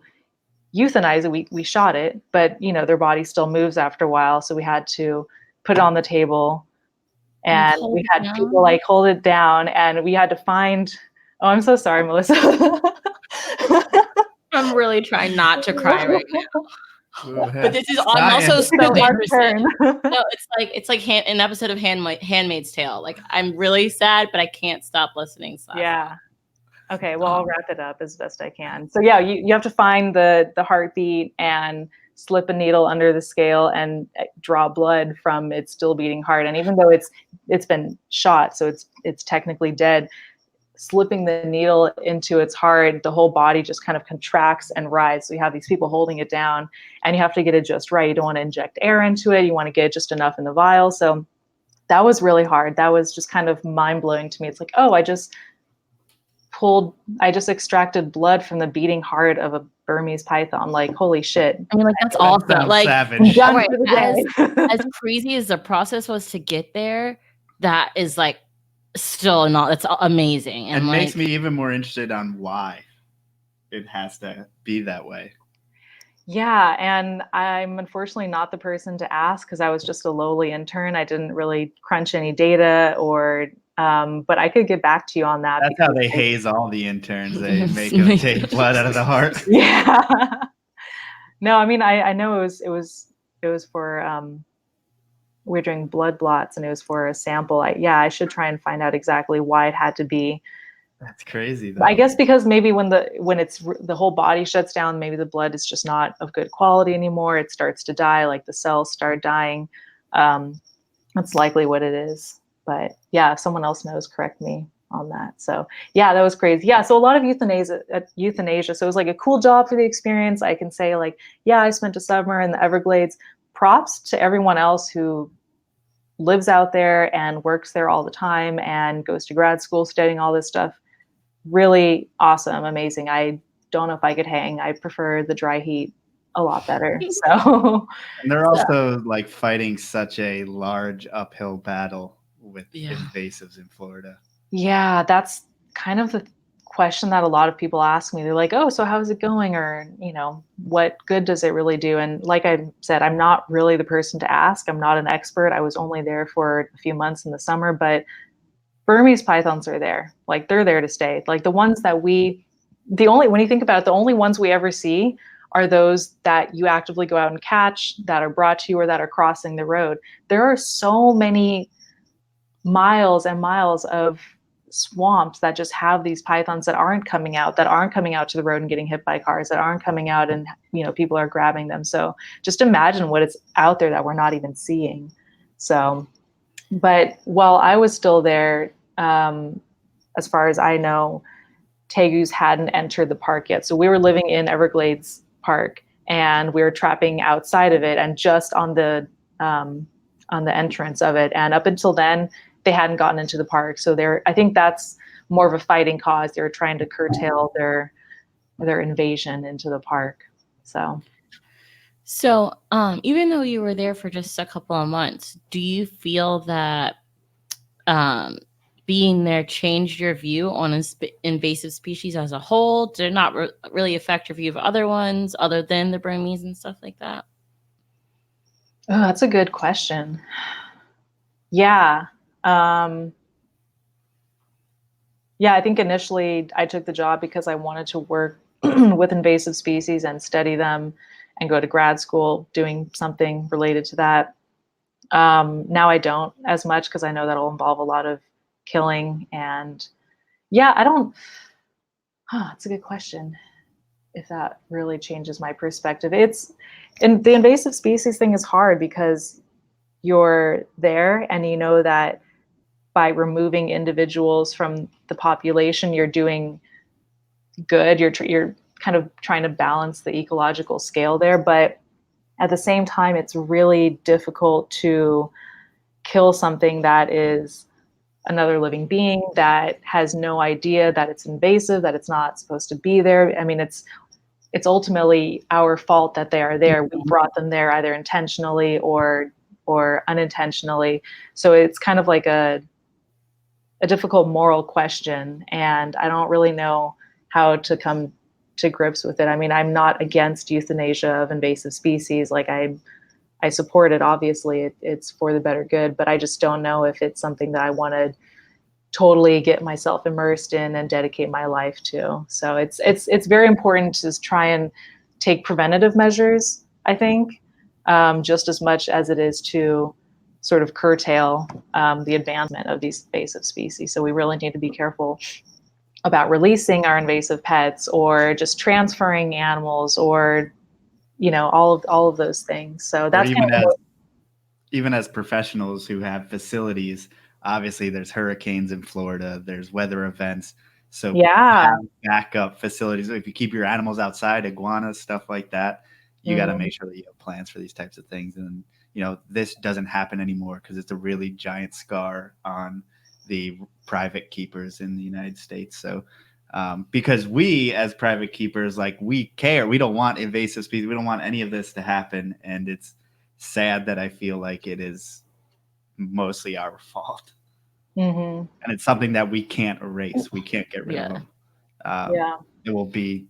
euthanize it. We shot it, but their body still moves after a while. So we had to put it on the table, and we had people like hold it down, and we had to find, oh, I'm so sorry, Melissa. I'm really trying not to cry right now. But this is, I'm also so interested. No, it's like an episode of Handmaid's Tale. Like, I'm really sad, but I can't stop listening. Yeah. Okay, well, I'll wrap it up as best I can. So yeah, you have to find the heartbeat and slip a needle under the scale and draw blood from its still beating heart. And even though it's been shot, so it's technically dead, slipping the needle into its heart, the whole body just kind of contracts and writhes. So you have these people holding it down, and you have to get it just right. You don't want to inject air into it. You want to get just enough in the vial. So that was really hard. That was just kind of mind-blowing to me. It's like, oh, I just extracted blood from the beating heart of a Burmese python. Like, holy shit. I mean, like, that's awesome. Like, savage. As crazy as the process was to get there, that is like still not, that's amazing. And it makes me even more interested on why it has to be that way. Yeah, and I'm unfortunately not the person to ask because I was just a lowly intern. I didn't really crunch any data or but I could get back to you on that. That's how they haze all the interns. They make them take blood out of the heart. Yeah. No, I mean, I know it was for we were doing blood blots, and it was for a sample. I should try and find out exactly why it had to be. That's crazy, though. I guess because maybe when the whole body shuts down, maybe the blood is just not of good quality anymore. It starts to die, like the cells start dying. That's likely what it is. But yeah, if someone else knows, correct me on that. So yeah, that was crazy. Yeah, so a lot of euthanasia. So it was like a cool job for the experience. I can say like, yeah, I spent a summer in the Everglades. Props to everyone else who lives out there and works there all the time and goes to grad school studying all this stuff. Really awesome, amazing. I don't know if I could hang. I prefer the dry heat a lot better. So and they're also like fighting such a large uphill battle with invasives in Florida. Yeah, that's kind of the question that a lot of people ask me. They're like, oh, so how's it going? Or, what good does it really do? And like I said, I'm not really the person to ask. I'm not an expert. I was only there for a few months in the summer, but Burmese pythons are there. Like, they're there to stay. Like, the ones that when you think about it, the only ones we ever see are those that you actively go out and catch, that are brought to you, or that are crossing the road. There are so many miles and miles of swamps that just have these pythons that aren't coming out to the road and getting hit by cars, that aren't coming out and, you know, people are grabbing them. So just imagine what is out there that we're not even seeing. So, but while I was still there, as far as I know, tegus hadn't entered the park yet. So we were living in Everglades Park and we were trapping outside of it and just on the entrance of it. And up until then, they hadn't gotten into the park. So I think that's more of a fighting cause. They were trying to curtail their invasion into the park. So even though you were there for just a couple of months, do you feel that being there changed your view on invasive species as a whole? Did it not really affect your view of other ones other than the Burmese and stuff like that? Oh, that's a good question. Yeah. I think initially I took the job because I wanted to work with invasive species and study them and go to grad school doing something related to that. Now I don't as much because I know that'll involve a lot of killing. And I don't, it's a good question if that really changes my perspective. And the invasive species thing is hard because you're there and you know that by removing individuals from the population, you're doing good. You're kind of trying to balance the ecological scale there. But at the same time, it's really difficult to kill something that is another living being that has no idea that it's invasive, that it's not supposed to be there. I mean, it's ultimately our fault that they are there. We brought them there either intentionally or unintentionally. So it's kind of like a difficult moral question, and I don't really know how to come to grips with it. I mean, I'm not against euthanasia of invasive species. Like I support it. Obviously, it's for the better good, but I just don't know if it's something that I want to totally get myself immersed in and dedicate my life to. So it's very important to try and take preventative measures, I think, just as much as it is to sort of curtail the advancement of these invasive species. So we really need to be careful about releasing our invasive pets or just transferring animals or, you know, all of those things. So that's even as professionals who have facilities, obviously there's hurricanes in Florida, there's weather events. So have backup facilities. If you keep your animals outside, iguanas, stuff like that, you got to make sure that you have plans for these types of things. And, you know, this doesn't happen anymore because it's a really giant scar on the private keepers in the United States. So because we as private keepers, like, we care, we don't want invasive species, we don't want any of this to happen. And it's sad that I feel like it is mostly our fault. And it's something that we can't erase. We can't get rid of them. It will be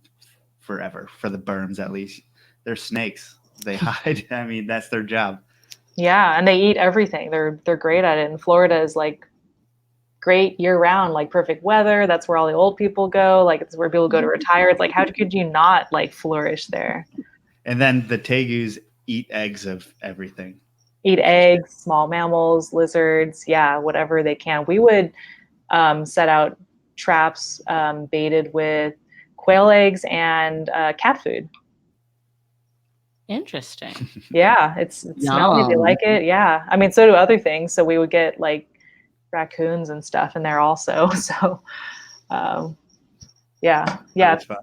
forever for the Burms, at least. They're snakes. They hide. I mean, that's their job. Yeah, and they eat everything. They're great at it. And Florida is like great year round, like perfect weather. That's where all the old people go. Like it's where people go to retire. It's like, how could you not like flourish there? And then the tegus eat eggs of everything. Eat eggs, small mammals, lizards, whatever they can. We would set out traps baited with quail eggs and cat food. Interesting. Yeah, it's smelly. They like it. Yeah, I mean, so do other things. So we would get like raccoons and stuff in there also. So, That's fun.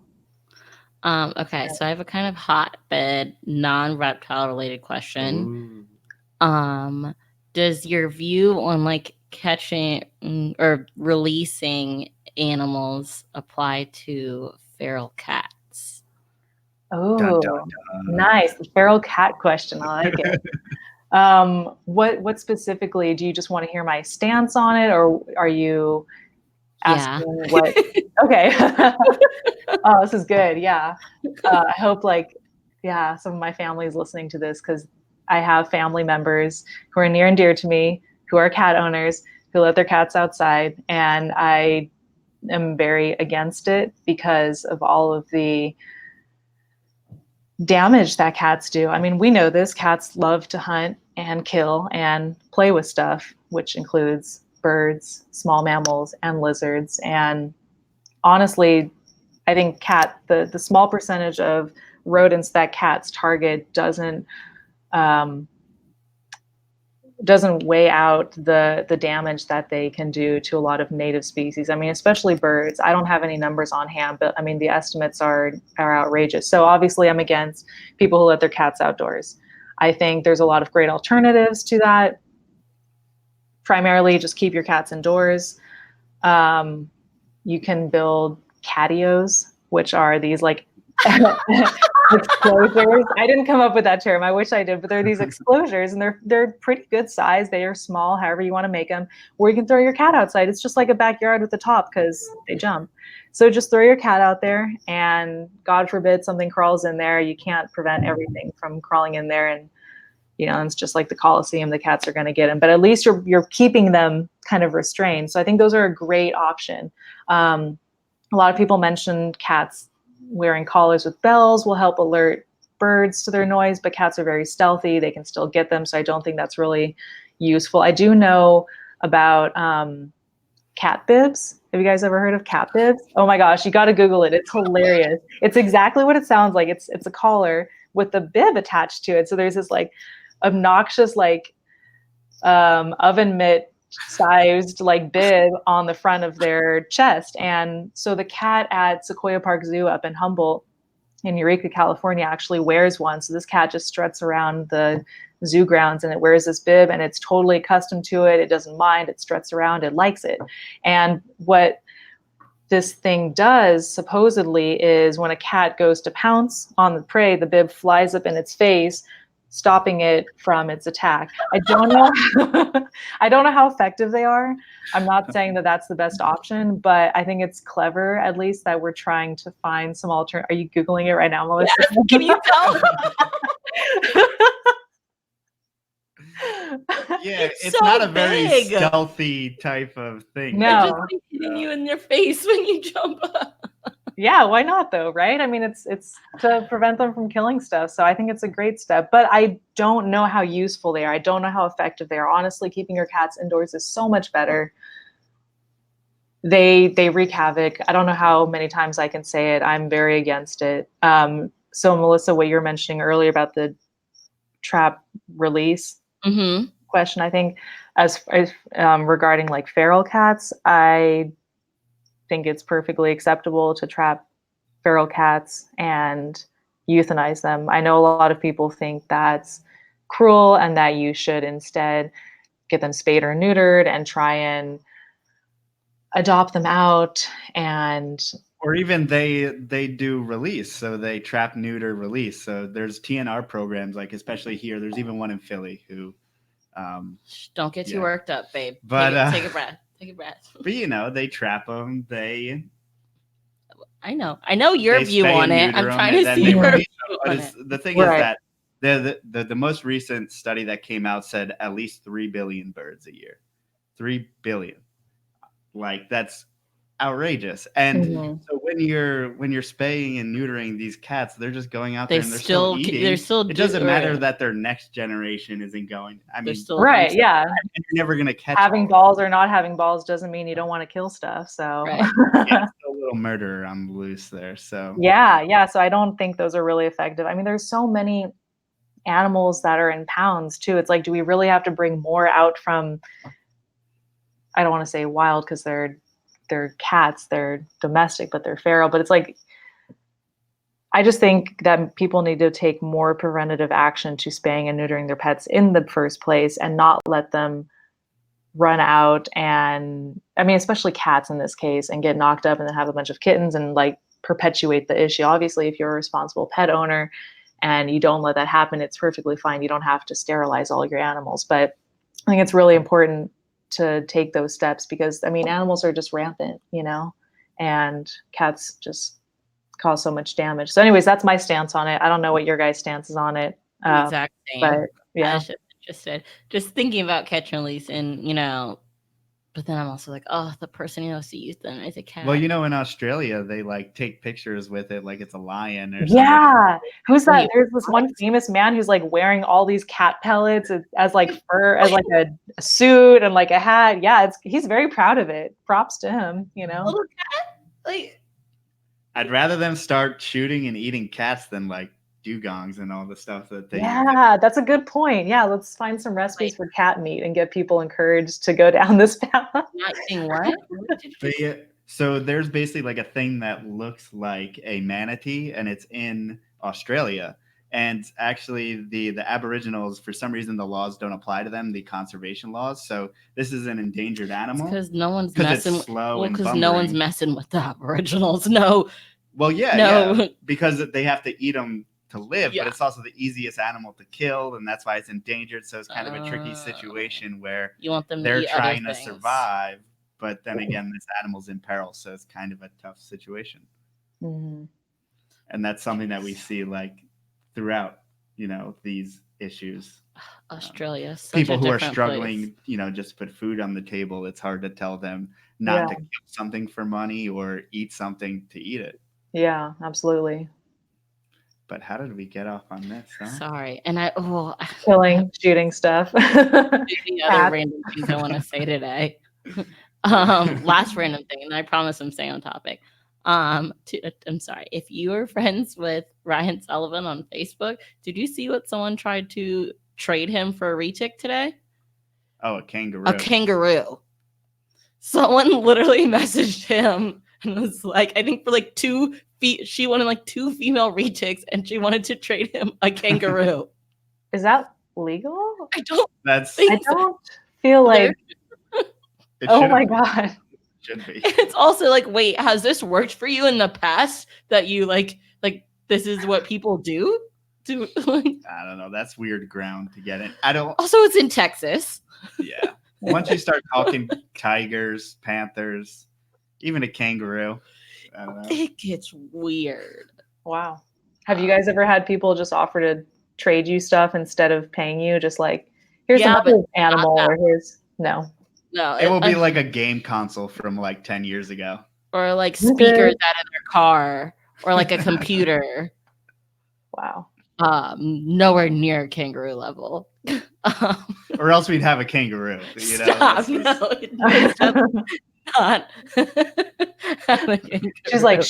Okay, so I have a kind of hotbed, non-reptile related question. Ooh. Does your view on like catching or releasing animals apply to feral cats? Oh, dun, dun, dun. Nice. The feral cat question. I like it. What specifically, do you just want to hear my stance on it, or are you asking what? Okay. Oh, this is good. Yeah. I hope some of my family is listening to this because I have family members who are near and dear to me, who are cat owners, who let their cats outside. And I am very against it because of all of the damage that cats do. I mean, we know this. Cats love to hunt and kill and play with stuff, which includes birds, small mammals, and lizards. And honestly, I think the small percentage of rodents that cats target doesn't weigh out the damage that they can do to a lot of native species. I mean, especially birds. I don't have any numbers on hand, but I mean, the estimates are outrageous. So obviously I'm against people who let their cats outdoors. I think there's a lot of great alternatives to that. Primarily just keep your cats indoors. You can build catios, which are these like exclosures. I didn't come up with that term. I wish I did, but they're these exclosures, and they're pretty good size. They are small, however you want to make them. Or you can throw your cat outside. It's just like a backyard with the top because they jump. So just throw your cat out there, and God forbid something crawls in there. You can't prevent everything from crawling in there, and it's just like the Coliseum. The cats are going to get them, but at least you're keeping them kind of restrained. So I think those are a great option. A lot of people mentioned cats wearing collars with bells will help alert birds to their noise, but cats are very stealthy. They can still get them. So I don't think that's really useful. I do know about cat bibs. Have you guys ever heard of cat bibs? Oh my gosh, you got to Google it. It's hilarious. It's exactly what it sounds like. It's a collar with the bib attached to it. So there's this like obnoxious like oven mitt sized like bib on the front of their chest. And so the cat at Sequoia Park Zoo up in Humboldt in Eureka, California actually wears one. So this cat just struts around the zoo grounds and it wears this bib and it's totally accustomed to it. It doesn't mind. It struts around. It likes it. And what this thing does supposedly is when a cat goes to pounce on the prey, the bib flies up in its face, stopping it from its attack. I don't know how effective they are. I'm not saying that that's the best option, but I think it's clever, at least, that we're trying to find some alternative. Are you Googling it right now, Melissa? Yes. Can you tell? Yeah, it's so not a very stealthy type of thing. No. It's just hitting you in your face when you jump up. Yeah, why not though, right? I mean, it's to prevent them from killing stuff. So I think it's a great step, but I don't know how useful they are. I don't know how effective they are. Honestly, keeping your cats indoors is so much better. They wreak havoc. I don't know how many times I can say it. I'm very against it. So Melissa, what you were mentioning earlier about the trap release question, I think as regarding like feral cats, I think it's perfectly acceptable to trap feral cats and euthanize them. I know a lot of people think that's cruel and that you should instead get them spayed or neutered and try and adopt them out. Or even they do release. So they trap, neuter, release. So there's TNR programs, like especially here. There's even one in Philly who don't get too worked up, babe. But take a breath. Take a breath. But they trap them. I know your view on it. I'm trying to see your view on it. The thing is that the most recent study that came out said at least 3 billion birds a year. 3 billion. Like that's outrageous. And so when you're spaying and neutering these cats, they're just going out there and they're still eating. It doesn't matter that their next generation isn't going. I mean, right? Yeah, you're never gonna catch having balls or not having balls doesn't mean you don't want to kill stuff. So yeah, a little murder on the loose there. So yeah. So I don't think those are really effective. I mean, there's so many animals that are in pounds too. It's like, do we really have to bring more out from? I don't want to say wild because they're cats, they're domestic, but they're feral. But it's like, I just think that people need to take more preventative action to spaying and neutering their pets in the first place and not let them run out. And I mean, especially cats in this case, and get knocked up and then have a bunch of kittens and like perpetuate the issue. Obviously, if you're a responsible pet owner and you don't let that happen, it's perfectly fine. You don't have to sterilize all your animals. But I think it's really important to take those steps because I mean, animals are just rampant, and cats just cause so much damage. So anyways, that's my stance on it. I don't know what your guys' stance is on it. Exactly. But yeah. Just thinking about catch and release and, But then I'm also like, oh, the person sees them as a cat. Well, in Australia, they like take pictures with it like it's a lion or something. Yeah. Who's that? There's this one famous man who's like wearing all these cat pellets as like fur, as like a suit and like a hat. Yeah, he's very proud of it. Props to him, Little cat? Like, I'd rather them start shooting and eating cats than like dugongs and all the stuff that they Yeah, that's a good point. Yeah, let's find some recipes for cat meat and get people encouraged to go down this path. Not eating what? So there's basically like a thing that looks like a manatee, and it's in Australia. And actually, the Aboriginals, for some reason, the laws don't apply to them, the conservation laws. So this is an endangered animal. Because no one's messing. Because no one's messing with the Aboriginals. No. Well, yeah, because they have to eat them to live, but it's also the easiest animal to kill, and that's why it's endangered. So it's kind of a tricky situation where you want them they're trying to survive, but then again, this animal's in peril, so it's kind of a tough situation. Mm-hmm. And that's something that we see like throughout, these issues. Australia, people who are struggling, just to put food on the table. It's hard to tell them not to kill something for money or eat something to eat it. Yeah, absolutely. But how did we get off on this? Huh? Sorry. And killing, shooting stuff. The other random things I want to say today. Last random thing, and I promise I'm staying on topic. I'm sorry. If you are friends with Ryan Sullivan on Facebook, did you see what someone tried to trade him for a retic today? Oh, a kangaroo. A kangaroo. Someone literally messaged him and was like, I think for like 2 feet, she wanted like 2 female retics, and she wanted to trade him a kangaroo. Is that legal? I don't feel like. Oh my God. Should be. It's also like, wait, has this worked for you in the past that you like this is what people do? I don't know. That's weird ground to get in. Also, it's in Texas. Yeah. Once you start talking tigers, panthers, even a kangaroo, I don't know. It gets weird. Wow. Have you guys ever had people just offer to trade you stuff instead of paying you? Just like, here's another animal, or here's no. It will be like a game console from like 10 years ago. Or like speakers out of their car, or like a computer. Wow. Nowhere near kangaroo level. Or else we'd have a kangaroo. Stop. No, not. She's like,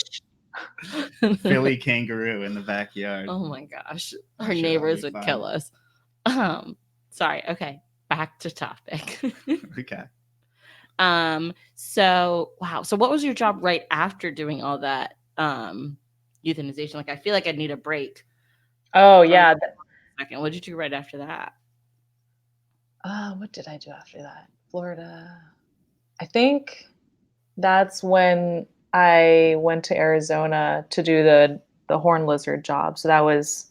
Philly kangaroo in the backyard. Oh my gosh. Our neighbors would kill us. Sorry. Okay. Back to topic. Okay. So wow. So what was your job right after doing all that euthanization? Like, I feel like I'd need a break. Oh yeah. Second. What did you do right after that? What did I do after that? Florida. I think that's when I went to Arizona to do the horn lizard job. So that was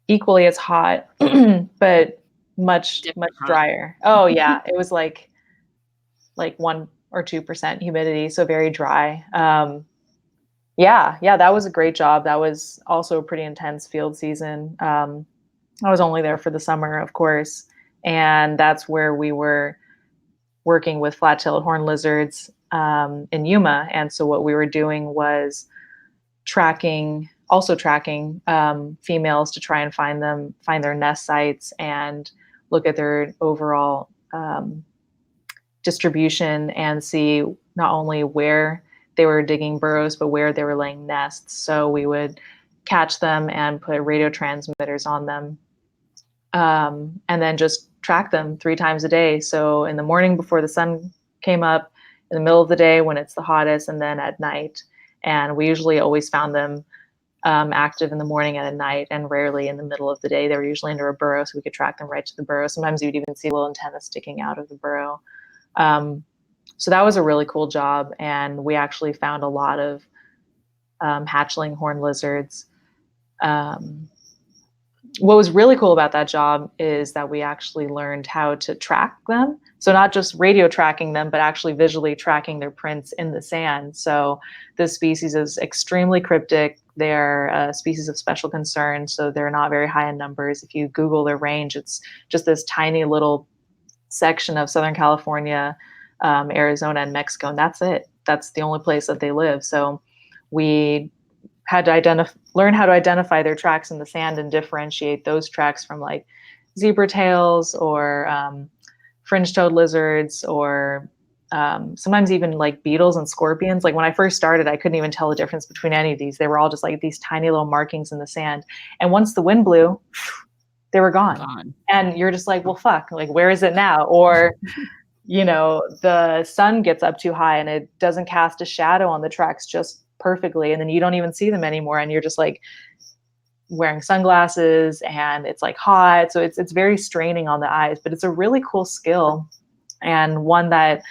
equally as hot, but much drier. Oh yeah, it was like 1 or 2% humidity, so very dry. Yeah, that was a great job. That was also a pretty intense field season. I was only there for the summer, of course, and that's where we were working with flat-tailed horn lizards in Yuma. And so what we were doing was tracking females to try and find their nest sites and look at their overall distribution and see not only where they were digging burrows, but where they were laying nests. So we would catch them and put radio transmitters on them, and then just track them 3 times a day. So in the morning before the sun came up, in the middle of the day when it's the hottest, and then at night. And we usually always found them active in the morning and at night, and rarely in the middle of the day. They were usually under a burrow, so we could track them right to the burrow. Sometimes you'd even see a little antenna sticking out of the burrow. So that was a really cool job, and we actually found a lot of hatchling horn lizards. What was really cool about that job is that we actually learned how to track them. So not just radio tracking them, but actually visually tracking their prints in the sand. So this species is extremely cryptic. They're a species of special concern, so they're not very high in numbers. If you Google their range, it's just this tiny little section of Southern California, Arizona, and Mexico, and that's it. That's the only place that they live. So we had to learn how to identify their tracks in the sand and differentiate those tracks from like zebra tails or fringe-toed lizards or sometimes even like beetles and scorpions. Like when I first started, I couldn't even tell the difference between any of these. They were all just like these tiny little markings in the sand. And once the wind blew, they were gone. And you're just like, well, fuck, like, where is it now? Or, the sun gets up too high and it doesn't cast a shadow on the tracks just perfectly. And then you don't even see them anymore. And you're just like wearing sunglasses and it's like hot. So it's very straining on the eyes, but it's a really cool skill and one that,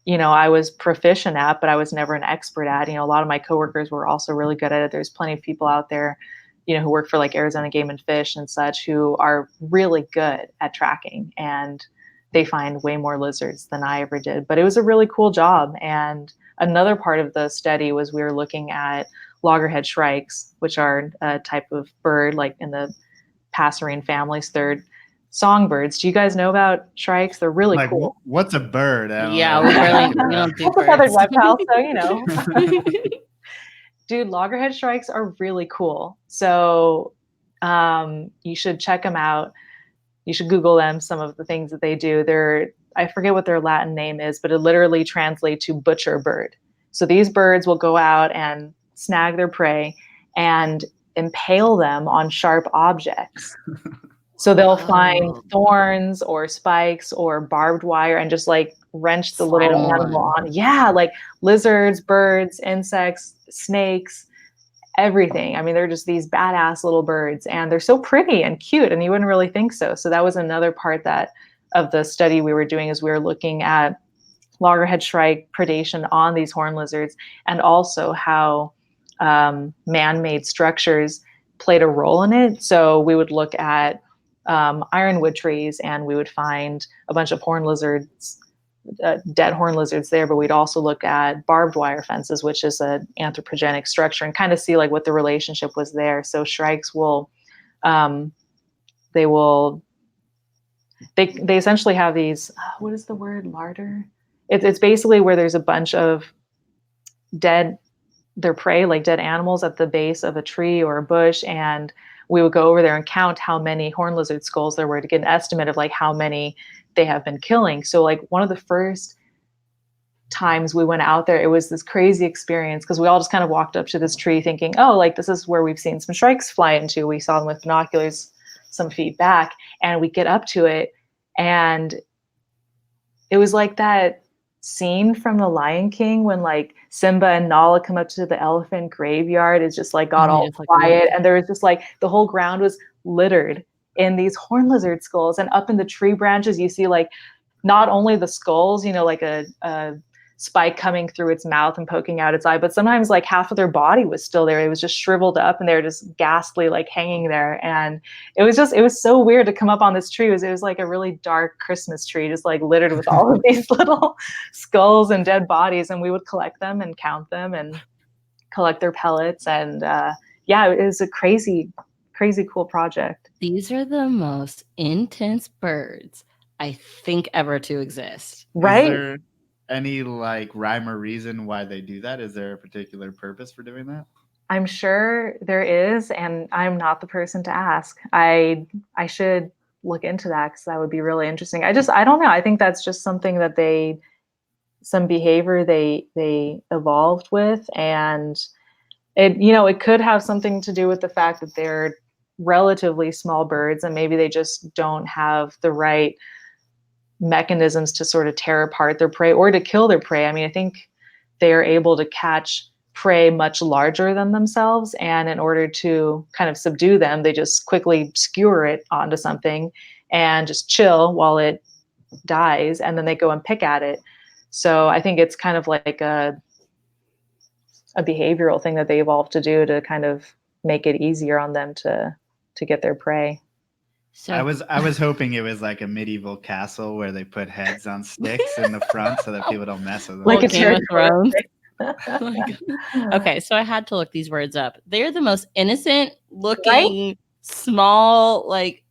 I was proficient at, but I was never an expert at. A lot of my coworkers were also really good at it. There's plenty of people out there, who work for like Arizona Game and Fish and such, who are really good at tracking, and they find way more lizards than I ever did. But it was a really cool job. And another part of the study was we were looking at loggerhead shrikes, which are a type of bird like in the passerine families. They're songbirds. Do you guys know about shrikes? They're really cool. What's a bird? We don't do birds. Reptile, so Dude, loggerhead shrikes are really cool. So you should check them out. You should Google them, some of the things that they do. I forget what their Latin name is, but it literally translates to butcher bird. So these birds will go out and snag their prey and impale them on sharp objects. So they'll find thorns or spikes or barbed wire and just like wrench the little animal on. Yeah, like lizards, birds, insects, snakes, everything. I mean, they're just these badass little birds and they're so pretty and cute and you wouldn't really think so. So that was another part of the study we were doing, is we were looking at loggerhead shrike predation on these horn lizards and also how man-made structures played a role in it. So we would look at ironwood trees and we would find a bunch of horn lizards, dead horn lizards there, but we'd also look at barbed wire fences, which is an anthropogenic structure, and kind of see like what the relationship was there. So shrikes will, they essentially have these, what is the word, larder? It's basically where there's a bunch of their prey, like dead animals at the base of a tree or a bush, and we would go over there and count how many horn lizard skulls there were to get an estimate of like how many they have been killing. So like one of the first times we went out there, it was this crazy experience because we all just kind of walked up to this tree thinking, oh, like this is where we've seen some shrikes fly into. We saw them with binoculars some feet back, and we get up to it and it was like that scene from The Lion King when like Simba and Nala come up to the elephant graveyard. It's just like got all quiet, and there was just like the whole ground was littered in these horn lizard skulls, and up in the tree branches you see like not only the skulls, like a spike coming through its mouth and poking out its eye, but sometimes like half of their body was still there. It was just shriveled up and they're just ghastly, like hanging there. And it was so weird to come up on this tree. It was like a really dark Christmas tree, just like littered with all of these little skulls and dead bodies. And we would collect them and count them and collect their pellets. And it was a crazy, crazy cool project. These are the most intense birds I think ever to exist. Right? Is there any like rhyme or reason why they do that? Is there a particular purpose for doing that? I'm sure there is, and I'm not the person to ask. I should look into that because that would be really interesting. I don't know. I think that's just something that some behavior they evolved with, and it could have something to do with the fact that they're relatively small birds and maybe they just don't have the right mechanisms to sort of tear apart their prey or to kill their prey. I mean, I think they are able to catch prey much larger than themselves, and in order to kind of subdue them, they just quickly skewer it onto something and just chill while it dies, and then they go and pick at it. So I think it's kind of like a behavioral thing that they evolved to do to kind of make it easier on them to get their prey. So I was hoping it was like a medieval castle where they put heads on sticks in the front so that people don't mess with them. Like a Game of Thrones. Okay, so I had to look these words up. They're the most innocent looking, small, like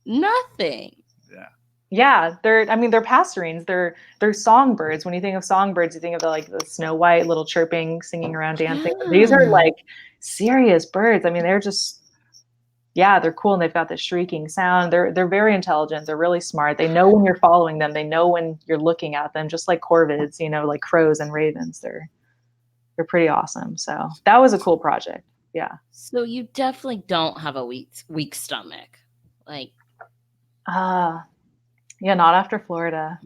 nothing. Yeah. Yeah, they're passerines. They're songbirds. When you think of songbirds, you think of the Snow White little chirping, singing around, dancing. But these are like serious birds. I mean, they're just, yeah, they're cool, and they've got this shrieking sound. They're very intelligent. They're really smart. They know when you're following them. They know when you're looking at them, just like corvids, like crows and ravens. They're pretty awesome. So that was a cool project. Yeah. So you definitely don't have a weak stomach, like. Yeah, not after Florida.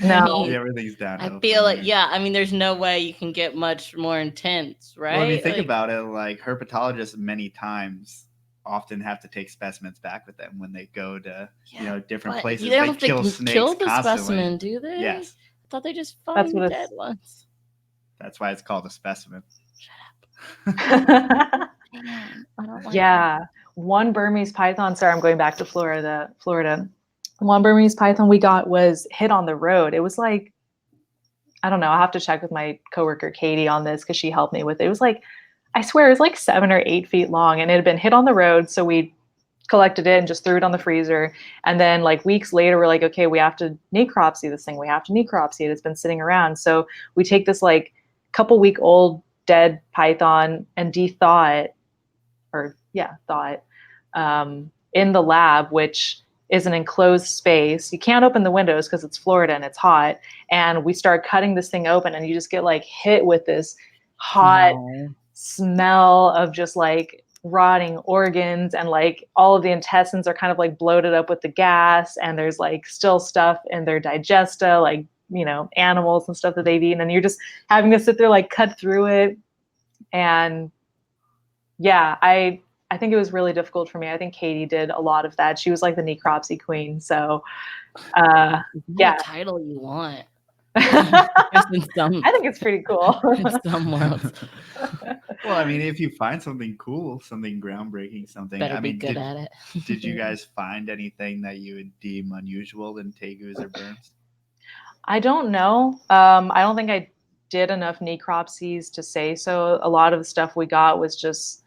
No. Everything's downhill. I feel like, yeah, I mean, there's no way you can get much more intense, right? Well, if you think about it, like herpetologists many times often have to take specimens back with them when they go to different places. You don't they have to kill the constantly. specimen, do they? Yes. I thought they just find dead ones. That's why it's called a specimen. Shut up. I don't like that. One Burmese python, sorry, I'm going back to Florida. One Burmese python we got was hit on the road. It was like, I don't know, I'll have to check with my coworker Katie on this because she helped me with it. It was like, I swear it was like 7 or 8 feet long, and it had been hit on the road. So we collected it and just threw it on the freezer. And then like weeks later, we're like, okay, we have to necropsy this thing. We have to necropsy it. It's been sitting around. So we take this like couple-week old dead python and thaw it in the lab, which is an enclosed space. You can't open the windows because it's Florida and it's hot. And we start cutting this thing open, and you just get like hit with this hot smell of just like rotting organs, and like all of the intestines are kind of like bloated up with the gas, and there's like still stuff in their digesta, like, animals and stuff that they've eaten, and you're just having to sit there like cut through it. And yeah, I think it was really difficult for me. I think Katie did a lot of that. She was like the necropsy queen. So, yeah. Title you want. I think it's pretty cool. In some worlds. Well, I mean, if you find something cool, something groundbreaking, something, better be good at it. Did you guys find anything that you would deem unusual in tegus or burns? I don't know. I don't think I did enough necropsies to say so. A lot of the stuff we got was just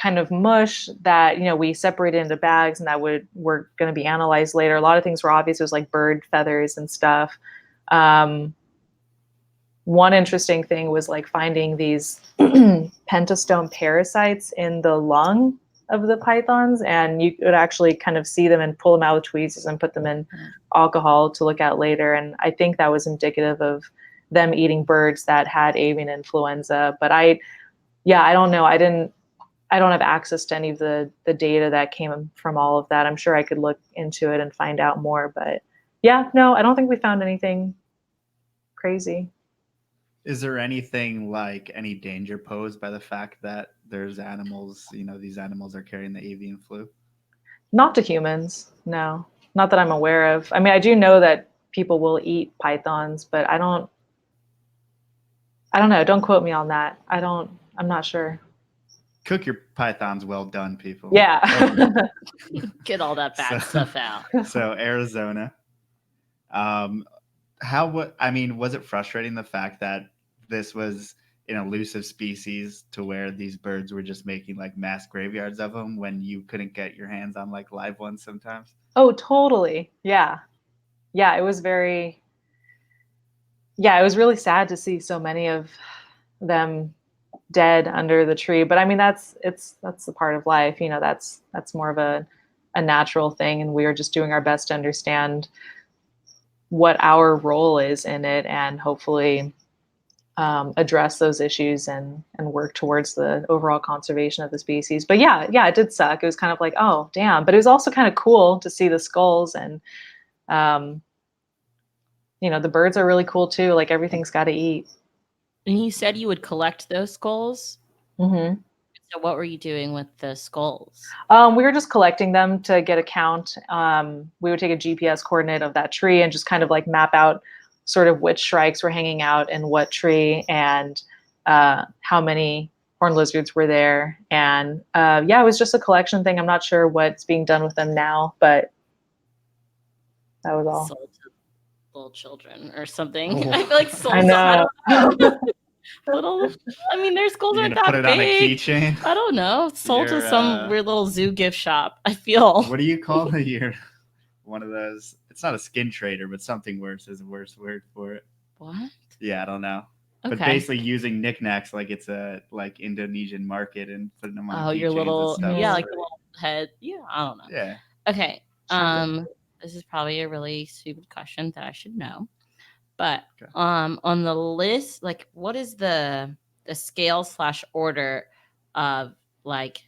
kind of mush that we separated into bags and that were going to be analyzed later. A lot of things were obvious. It was like bird feathers and stuff. One interesting thing was like finding these pentastome parasites in the lung of the pythons, and you could actually kind of see them and pull them out with tweezers and put them in alcohol to look at later. And I think that was indicative of them eating birds that had avian influenza. But I don't know. I don't have access to any of the data that came from all of that. I'm sure I could look into it and find out more, but yeah, no, I don't think we found anything crazy. Is there anything like any danger posed by the fact that there's animals, these animals are carrying the avian flu? Not to humans, no. Not that I'm aware of. I mean, I do know that people will eat pythons, but I don't know. Don't quote me on that. I'm not sure. Cook your pythons well done, people. Yeah. Get all that bad stuff out. So Arizona. Was it frustrating the fact that this was an elusive species to where these birds were just making like mass graveyards of them when you couldn't get your hands on like live ones sometimes? Oh, totally. Yeah. Yeah, it was really sad to see so many of them dead under the tree. But I mean, that's the part of life, that's more of a natural thing. And we are just doing our best to understand what our role is in it, and hopefully address those issues and work towards the overall conservation of the species. But yeah, it did suck. It was kind of like, oh, damn. But it was also kind of cool to see the skulls, and the birds are really cool too. Like, everything's got to eat. And you said you would collect those skulls? Mm-hmm. So what were you doing with the skulls? We were just collecting them to get a count. We would take a GPS coordinate of that tree and just kind of like map out sort of which shrikes were hanging out in what tree, and how many horned lizards were there. And it was just a collection thing. I'm not sure what's being done with them now, but that was all. Sold to little children or something. Oh. I feel like sold. I know. Their skulls aren't that put it big. On a keychain? I don't know. Sold to some weird little zoo gift shop, I feel. What do you call it? one of those. It's not a skin trader, but something worse is a worse word for it. What? Yeah, I don't know. Okay. But basically using knickknacks like it's a like Indonesian market and putting them on your little and stuff. Yeah, like the little head. Yeah, I don't know. Yeah. Okay. This is probably a really stupid question that I should know. But okay. On the list, like what is the scale / order of like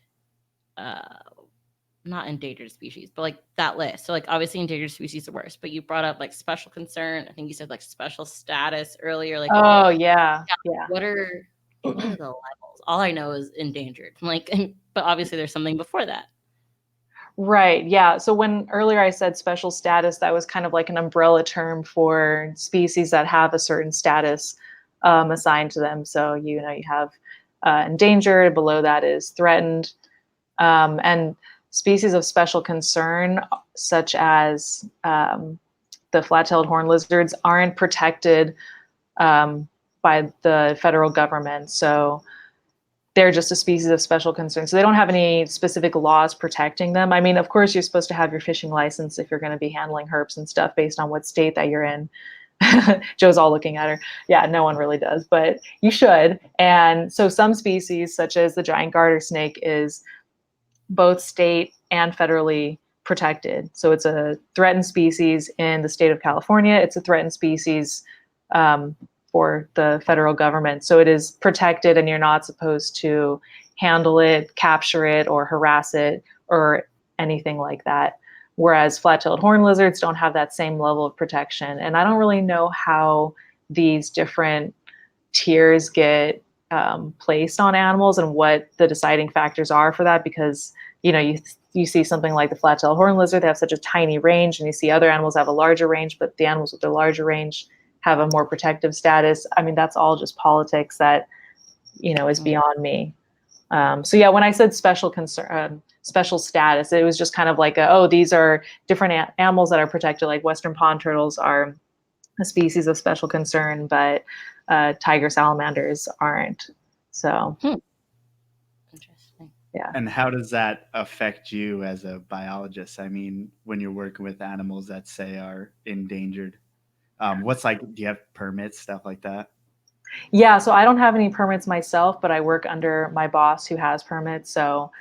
not endangered species, but like that list. So like obviously endangered species are worse, but you brought up like special concern. I think you said like special status earlier. Like yeah. What are the levels? All I know is endangered. Like, but obviously there's something before that. Right. Yeah. So when earlier I said special status, that was kind of like an umbrella term for species that have a certain status assigned to them. So you have endangered. Below that is threatened, and species of special concern, such as the flat-tailed horned lizards, aren't protected by the federal government. So they're just a species of special concern. So they don't have any specific laws protecting them. I mean, of course, you're supposed to have your fishing license if you're going to be handling herps and stuff based on what state that you're in. Joe's all looking at her. Yeah, no one really does, but you should. And so some species, such as the giant garter snake, is both state and federally protected. So it's a threatened species in the state of California. It's a threatened species for the federal government. So it is protected, and you're not supposed to handle it, capture it, or harass it, or anything like that. Whereas flat-tailed horned lizards don't have that same level of protection. And I don't really know how these different tiers get placed on animals and what the deciding factors are for that, because you see something like the flat-tailed horned lizard, they have such a tiny range, and you see other animals have a larger range, but the animals with the larger range have a more protective status. I mean, that's all just politics that is beyond me. So yeah, when I said special concern, special status, it was just kind of like these are different animals that are protected, like Western pond turtles are a species of special concern, but tiger salamanders aren't. So interesting. Yeah. And how does that affect you as a biologist? I mean, when you're working with animals that say are endangered, what's like, do you have permits, stuff like that? Yeah, so I don't have any permits myself, but I work under my boss who has permits. So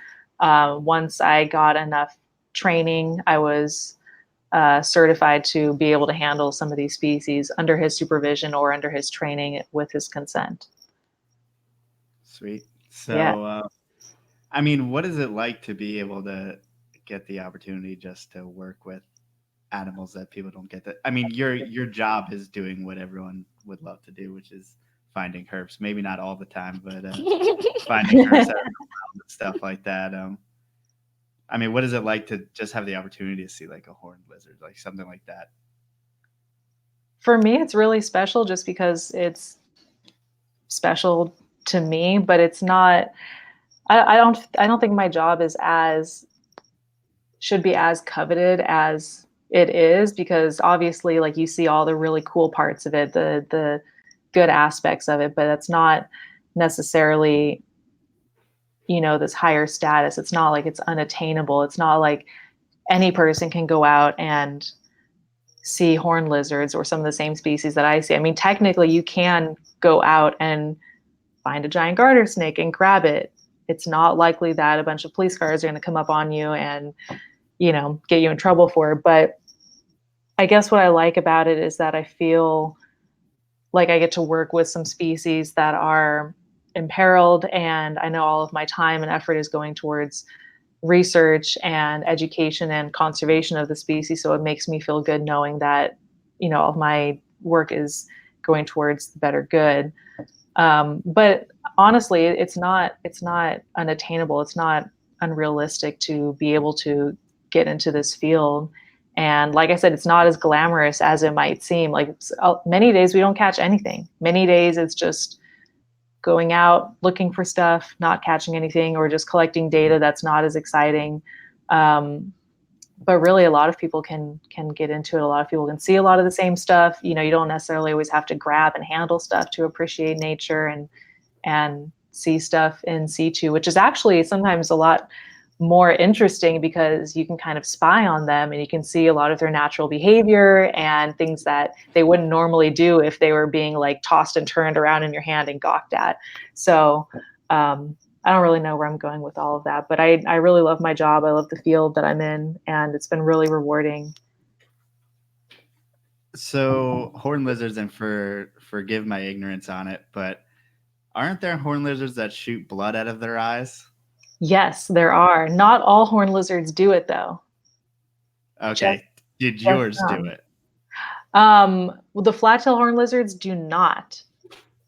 once I got enough training, I was certified to be able to handle some of these species under his supervision or under his training with his consent. Sweet. So, yeah. I mean, what is it like to be able to get the opportunity just to work with animals that people don't get? That, I mean, your job is doing what everyone would love to do, which is finding herps. Maybe not all the time, but finding herps that are around and stuff like that. I mean, what is it like to just have the opportunity to see like a horned lizard, like something like that? For me, it's really special just because it's special to me, but it's not. I don't think my job should be as coveted as it is, because obviously, like, you see all the really cool parts of it, the good aspects of it, but it's not necessarily this higher status. It's not like it's unattainable. It's not like any person can go out and see horned lizards or some of the same species that I see. I mean, technically you can go out and find a giant garter snake and grab it. It's not likely that a bunch of police cars are going to come up on you and get you in trouble for it. But I guess what I like about it is that I feel like I get to work with some species that are imperiled, and I know all of my time and effort is going towards research and education and conservation of the species. So it makes me feel good knowing that, all of my work is going towards the better good. But honestly, it's not unattainable. It's not unrealistic to be able to get into this field. And like I said, it's not as glamorous as it might seem. Like, many days we don't catch anything. Many days it's just going out looking for stuff, not catching anything, or just collecting data that's not as exciting. But really, a lot of people can get into it. A lot of people can see a lot of the same stuff. You don't necessarily always have to grab and handle stuff to appreciate nature and see stuff in situ, which is actually sometimes a lot more interesting because you can kind of spy on them and you can see a lot of their natural behavior and things that they wouldn't normally do if they were being like tossed and turned around in your hand and gawked at. So I don't really know where I'm going with all of that, but I really love my job. I love the field that I'm in, and it's been really rewarding. So horned lizards, and forgive my ignorance on it, but aren't there horned lizards that shoot blood out of their eyes? Yes, there are. Not all horned lizards do it though. Okay. Did yours do it? Well, the flat-tailed horned lizards do not.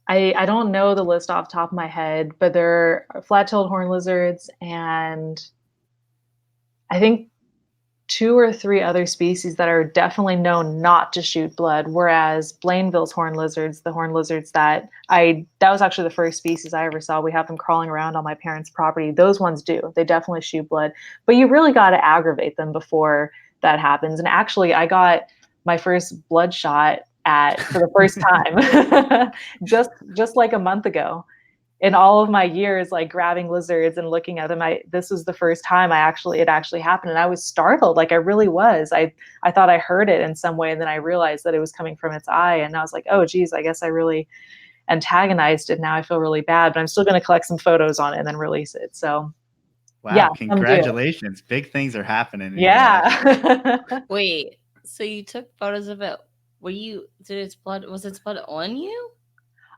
I don't know the list off the top of my head, but there are flat-tailed horned lizards and I think 2 or 3 other species that are definitely known not to shoot blood, whereas Blainville's horned lizards, the horned lizards that was actually the first species I ever saw. We have them crawling around on my parents' property. Those ones do. They definitely shoot blood, but you really got to aggravate them before that happens. And actually, I got my first blood shot for the first time just like a month ago. In all of my years, like grabbing lizards and looking at them, this was the first time it actually happened. And I was startled. Like I really was. I thought I heard it in some way. And then I realized that it was coming from its eye. And I was like, oh geez, I guess I really antagonized it. Now I feel really bad, but I'm still going to collect some photos on it and then release it. So wow, yeah, congratulations. Big things are happening. Yeah. Wait, so you took photos of it. Was its blood on you?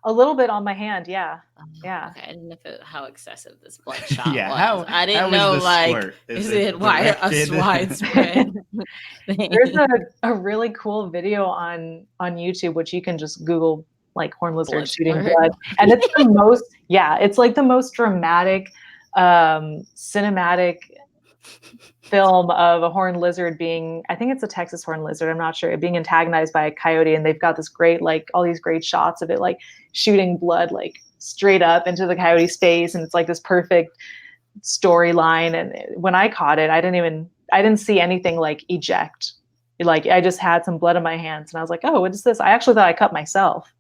A little bit on my hand, yeah. Yeah. Okay, I didn't know how excessive this blood shot yeah, was. I didn't know, like, is it widespread? There's a really cool video on YouTube, which you can just Google, like horned lizard shooting blood. And it's the most, it's like the most dramatic, cinematic film of a horned lizard I think it's a Texas horned lizard, I'm not sure, being antagonized by a coyote. And they've got this great, like all these great shots of it, like shooting blood, like straight up into the coyote's face. And it's like this perfect storyline. And when I caught it, I didn't see anything like eject. Like I just had some blood in my hands and I was like, oh, what is this? I actually thought I cut myself.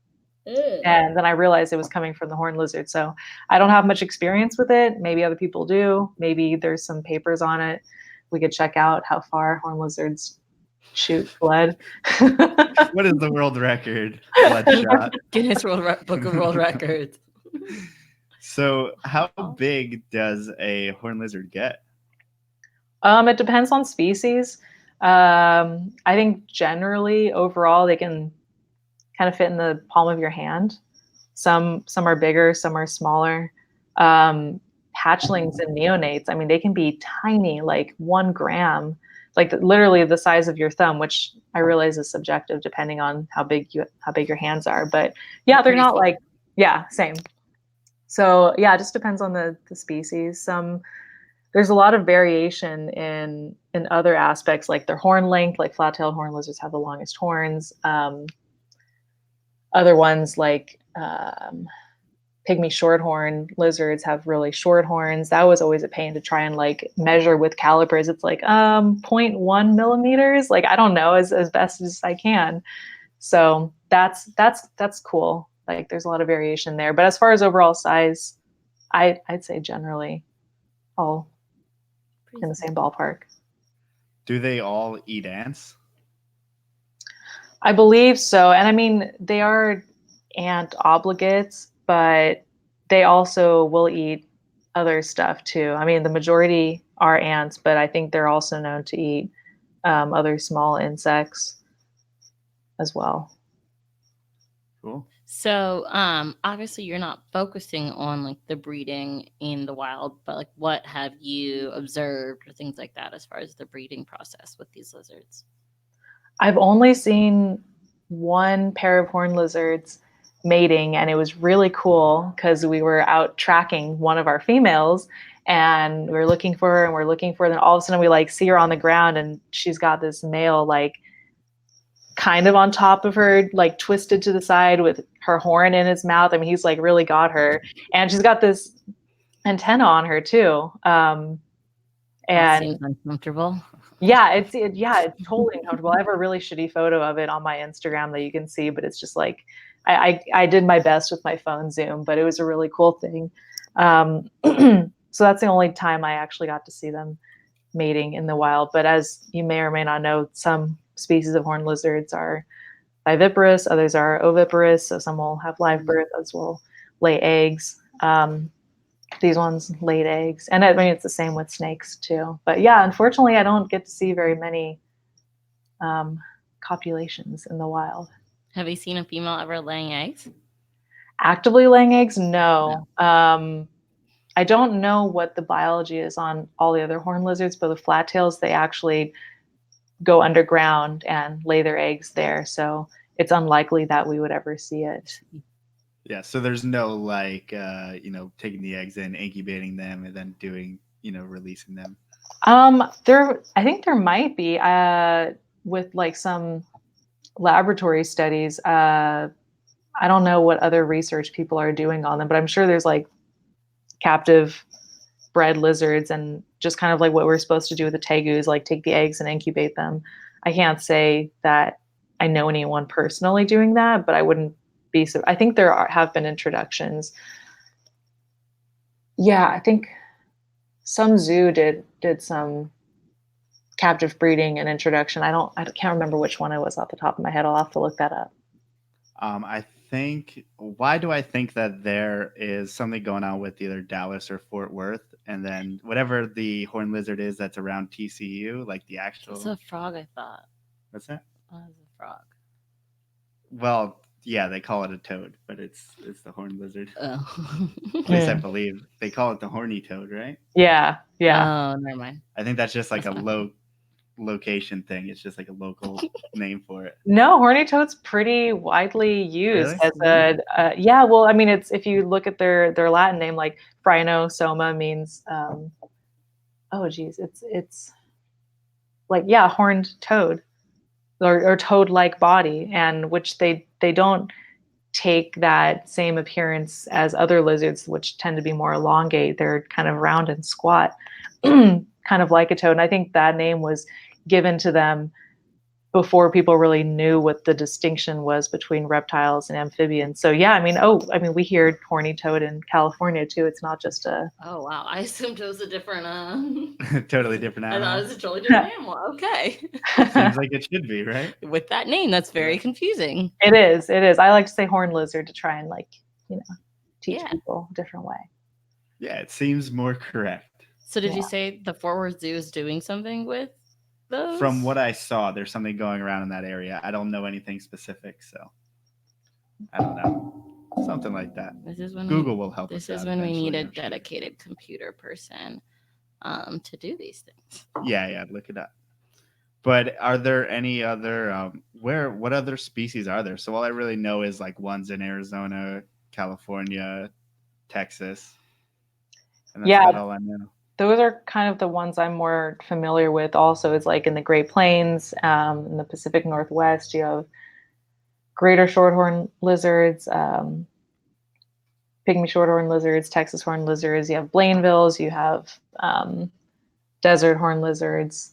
And then I realized it was coming from the horned lizard. So I don't have much experience with it. Maybe other people do. Maybe there's some papers on it. We could check out how far horned lizards shoot blood. What is the world record? Bloodshot. Guinness Book of World Records. So how big does a horned lizard get? It depends on species. I think generally overall they can kind of fit in the palm of your hand. Some are bigger, some are smaller. Hatchlings and neonates, I mean, they can be tiny, like 1 gram, like literally the size of your thumb, which I realize is subjective depending on how big your hands are. But yeah, they're not like, same. So yeah, it just depends on the species. There's a lot of variation in other aspects, like their horn length, like flat-tailed horned lizards have the longest horns. Other ones like pygmy shorthorn lizards have really short horns. That was always a pain to try and like measure with calipers. It's like 0.1 millimeters. Like I don't know, as best as I can. So that's cool. Like there's a lot of variation there. But as far as overall size, I'd say generally all in the same ballpark. Do they all eat ants? I believe so. And I mean, they are ant obligates, but they also will eat other stuff too. I mean, the majority are ants, but I think they're also known to eat other small insects as well. Cool. So obviously you're not focusing on like the breeding in the wild, but like what have you observed or things like that as far as the breeding process with these lizards? I've only seen 1 pair of horned lizards mating, and it was really cool because we were out tracking one of our females and we were looking for her and we're looking for her. And all of a sudden we like see her on the ground and she's got this male like kind of on top of her, like twisted to the side with her horn in his mouth. I mean, he's like really got her, and she's got this antenna on her too. And that seems uncomfortable. Yeah, it's totally uncomfortable. I have a really shitty photo of it on my Instagram that you can see, but it's just like I did my best with my phone zoom, but it was a really cool thing. So that's the only time I actually got to see them mating in the wild. But as you may or may not know, some species of horned lizards are viviparous, others are oviparous. So some will have live birth, others will lay eggs. These ones laid eggs. And I mean, it's the same with snakes too. But yeah, unfortunately, I don't get to see very many copulations in the wild. Have you seen a female ever laying eggs? Actively laying eggs? No. I don't know what the biology is on all the other horned lizards, but the flattails, they actually go underground and lay their eggs there. So it's unlikely that we would ever see it. Yeah, so there's no like taking the eggs in, incubating them, and then doing releasing them. I think there might be with like some laboratory studies. I don't know what other research people are doing on them, but I'm sure there's like captive bred lizards and just kind of like what we're supposed to do with the tegus, like take the eggs and incubate them. I can't say that I know anyone personally doing that, but I wouldn't be. I think there have been introductions. Yeah, I think some zoo did some captive breeding and introduction. I can't remember which one it was off the top of my head. I'll have to look that up. Why do I think that there is something going on with either Dallas or Fort Worth, and then whatever the horned lizard is that's around TCU, like the actual. It's a frog, I thought. What's that? Oh, it's a frog. Well, yeah, they call it a toad, but it's the horned lizard. Oh. At least I believe they call it the horny toad, right? Yeah. Oh, never mind. I think that's just like a location thing. It's just like a local name for it. No, horny toad's pretty widely used really? as a well, I mean, it's if you look at their Latin name, like phrynosoma means it's like horned toad or toad-like body, and which they don't take that same appearance as other lizards, which tend to be more elongate. They're kind of round and squat, kind of like a toad. And I think that name was given to them before people really knew what the distinction was between reptiles and amphibians. So yeah, I mean, we hear horny toad in California too. It's not just a. Oh wow, I assumed it was a different. Totally different animal. I thought it was a totally different animal. Okay. Seems like it should be, right? With that name, that's very confusing. It is. I like to say horned lizard to try and teach people a different way. Yeah, it seems more correct. So did you say the Fort Worth Zoo is doing something with those? From what I saw, there's something going around in that area. I don't know anything specific, so I don't know. Something like that. Google will help us out. This is when we need a dedicated computer person to do these things. Yeah, look it up. But are there any other what other species are there? So all I really know is like ones in Arizona, California, Texas. And that's about all I know. Those are kind of the ones I'm more familiar with. Also, it's like in the Great Plains, in the Pacific Northwest, you have greater shorthorn lizards, pygmy shorthorn lizards, Texas horned lizards. You have Blainvilles, you have desert horned lizards,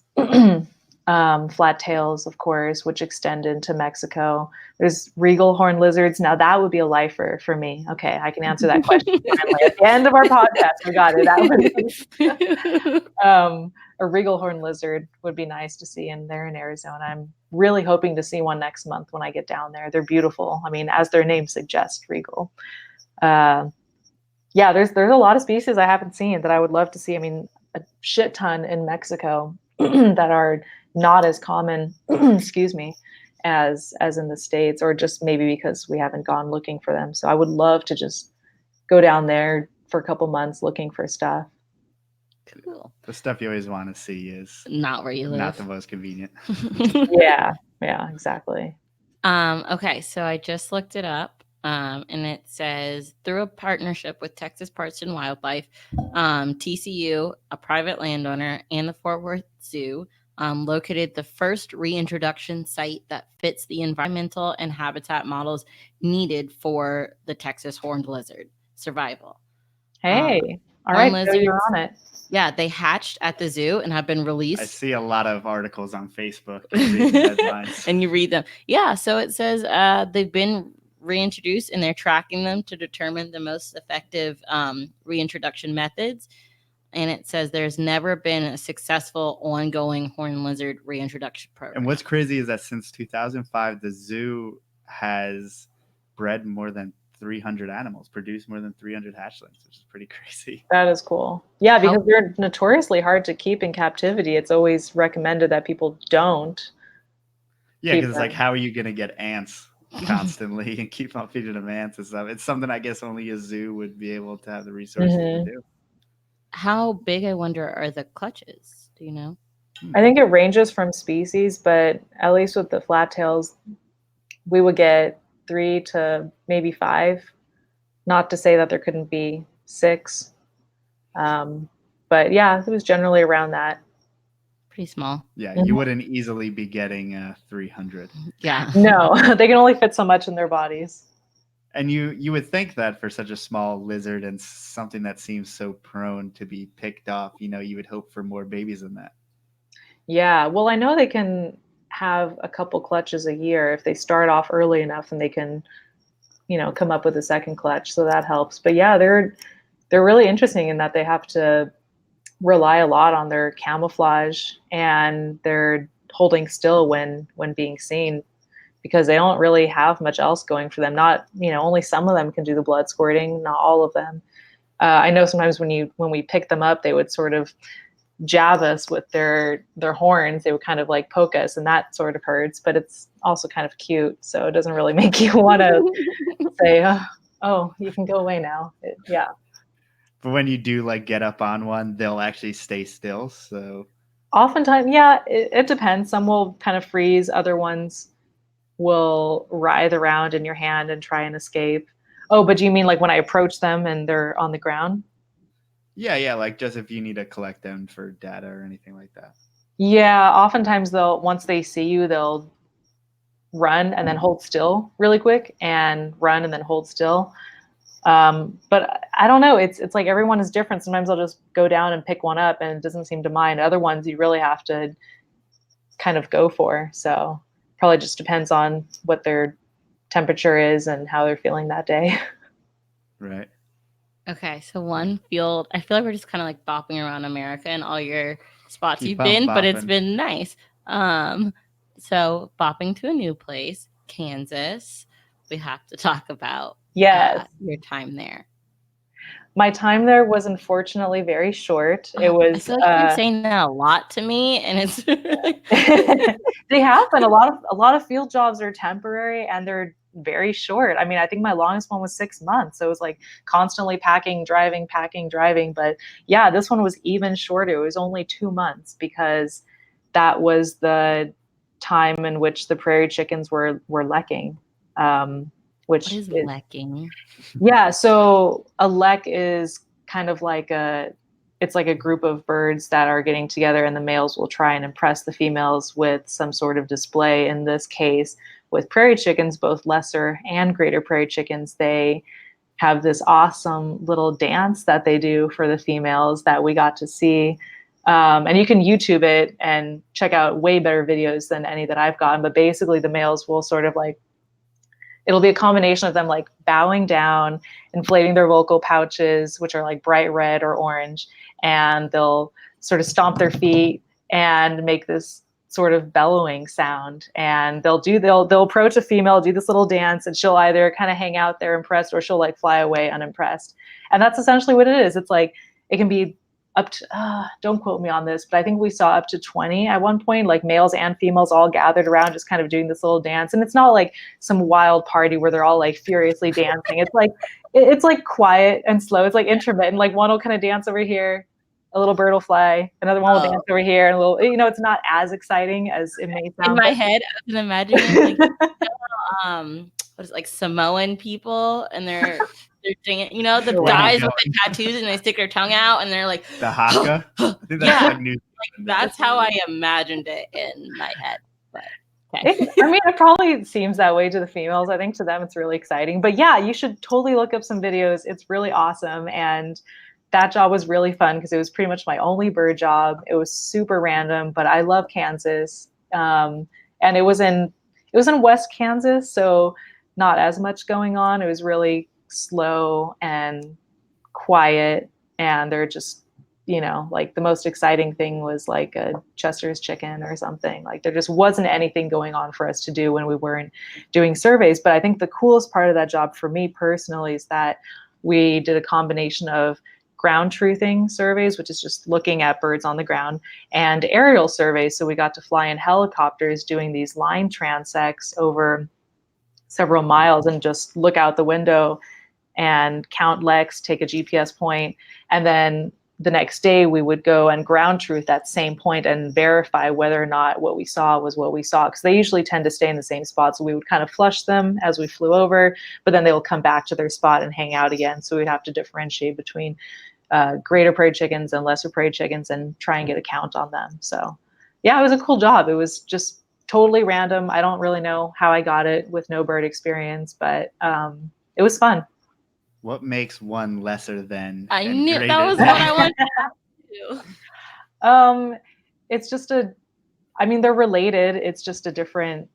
flat tails, of course, which extend into Mexico. There's regal horned lizards. Now that would be a lifer for me. Okay, I can answer that question finally at the end of our podcast. We got it. That would a regal horned lizard would be nice to see, and they're in Arizona. I'm really hoping to see one next month when I get down there. They're beautiful. I mean, as their name suggests, regal. There's a lot of species I haven't seen that I would love to see. I mean, a shit ton in Mexico that are not as common, excuse me, as in the States, or just maybe because we haven't gone looking for them. So I would love to just go down there for a couple months looking for stuff. Cool. The stuff you always want to see is not where you live. Not the most convenient. Yeah, exactly. Okay, so I just looked it up. And it says, through a partnership with Texas Parks and Wildlife, TCU, a private landowner, and the Fort Worth Zoo, located the first reintroduction site that fits the environmental and habitat models needed for the Texas horned lizard survival. Hey, all right, so you're on it. Yeah, they hatched at the zoo and have been released. I see a lot of articles on Facebook and headlines. And you read them. Yeah, so it says they've been reintroduced and they're tracking them to determine the most effective reintroduction methods. and it says there's never been a successful ongoing horned lizard reintroduction program. And what's crazy is that since 2005, the zoo has bred more than 300 animals, produced more than 300 hatchlings, which is pretty crazy. That is cool. Yeah, because they're notoriously hard to keep in captivity. It's always recommended that people don't. Yeah, because it's like, how are you going to get ants constantly and keep on feeding them ants and stuff? It's something I guess only a zoo would be able to have the resources to do. How big, I wonder, are the clutches? Do you know? I think it ranges from species, but at least with the flat tails, we would get 3 to maybe 5. Not to say that there couldn't be 6. But yeah, it was generally around that. Pretty small. Yeah, you wouldn't easily be getting 300. Yeah. No, they can only fit so much in their bodies. And you would think that for such a small lizard and something that seems so prone to be picked off, you would hope for more babies than that. Yeah, well, I know they can have a couple clutches a year if they start off early enough, and they can, come up with a second clutch. So that helps. But yeah, they're really interesting in that they have to rely a lot on their camouflage, and they're holding still when being seen, because they don't really have much else going for them. Not, only some of them can do the blood squirting, not all of them. I know sometimes when we pick them up, they would sort of jab us with their horns. They would kind of like poke us, and that sort of hurts, but it's also kind of cute. So it doesn't really make you want to say, oh, you can go away now. Yeah. But when you do like get up on one, they'll actually stay still. So oftentimes, yeah, it depends. Some will kind of freeze. Other ones will writhe around in your hand and try and escape. Oh, but do you mean like when I approach them and they're on the ground? Yeah, like just if you need to collect them for data or anything like that. Yeah, oftentimes once they see you, they'll run and then hold still really quick, and run and then hold still. But I don't know. It's like everyone is different. Sometimes I'll just go down and pick one up and it doesn't seem to mind. Other ones you really have to kind of go for. So probably just depends on what their temperature is and how they're feeling that day. Right. Okay, so one field, I feel like we're just kind of like bopping around America and all your spots you've been, but it's been nice. So bopping to a new place, Kansas. We have to talk about your time there. My time there was unfortunately very short. It was. I feel like you're saying that a lot to me, and it's. They happen. A lot of field jobs are temporary, and they're very short. I mean, I think my longest one was 6 months. So it was like constantly packing, driving. But yeah, this one was even shorter. It was only 2 months, because that was the time in which the prairie chickens were lekking. What is lekking? Yeah, so a lek is kind of like it's like a group of birds that are getting together, and the males will try and impress the females with some sort of display. In this case, with prairie chickens, both lesser and greater prairie chickens, they have this awesome little dance that they do for the females that we got to see. And you can YouTube it and check out way better videos than any that I've gotten. But basically the males will sort of like, it'll be a combination of them like bowing down, inflating their vocal pouches, which are like bright red or orange, and they'll sort of stomp their feet and make this sort of bellowing sound. And they'll approach a female, do this little dance, and she'll either kind of hang out there impressed, or she'll like fly away unimpressed. And that's essentially what it is. It's like, it can be up to, don't quote me on this, but I think we saw up to 20 at one point, like males and females all gathered around, just kind of doing this little dance. And it's not like some wild party where they're all like furiously dancing. It's like quiet and slow. It's like intermittent. Like one will kind of dance over here, a little bird will fly, another one will dance over here, and a little, it's not as exciting as it may sound. In my head, I was imagining like, what is it, like Samoan people, and they're doing it, the guys with the tattoos, and they stick their tongue out, and they're like the haka. I think that's like new. Like, that's how I imagined it in my head. But okay. It probably seems that way to the females. I think to them it's really exciting. But yeah, you should totally look up some videos. It's really awesome. And that job was really fun because it was pretty much my only bird job. It was super random, but I love Kansas. And it was in West Kansas, so not as much going on. It was really slow and quiet, and they're just, like the most exciting thing was like a Chester's chicken or something. Like there just wasn't anything going on for us to do when we weren't doing surveys. But I think the coolest part of that job for me personally is that we did a combination of ground truthing surveys, which is just looking at birds on the ground, and aerial surveys. So we got to fly in helicopters doing these line transects over several miles and just look out the window and count leks, take a GPS point, and then the next day we would go and ground truth that same point and verify whether or not what we saw was what we saw, because they usually tend to stay in the same spot. So we would kind of flush them as we flew over, but then they will come back to their spot and hang out again. So we'd have to differentiate between greater prairie chickens and lesser prairie chickens and try and get a count on them. So yeah, it was a cool job. It was just totally random. I don't really know how I got it with no bird experience, but it was fun. What makes one lesser than? I knew that was what I wanted to do. It's just they're related. It's just a different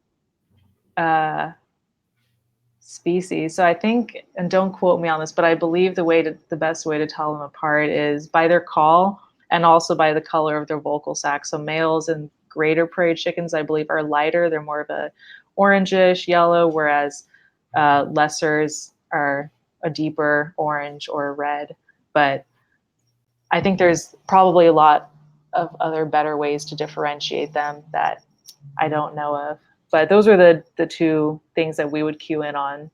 species. So I think, and don't quote me on this, but I believe the best way to tell them apart is by their call and also by the color of their vocal sac. So males and greater prairie chickens, I believe, are lighter. They're more of a orangish yellow, whereas lessers are a deeper orange or red. But I think there's probably a lot of other better ways to differentiate them that I don't know of. But those are the two things that we would cue in on.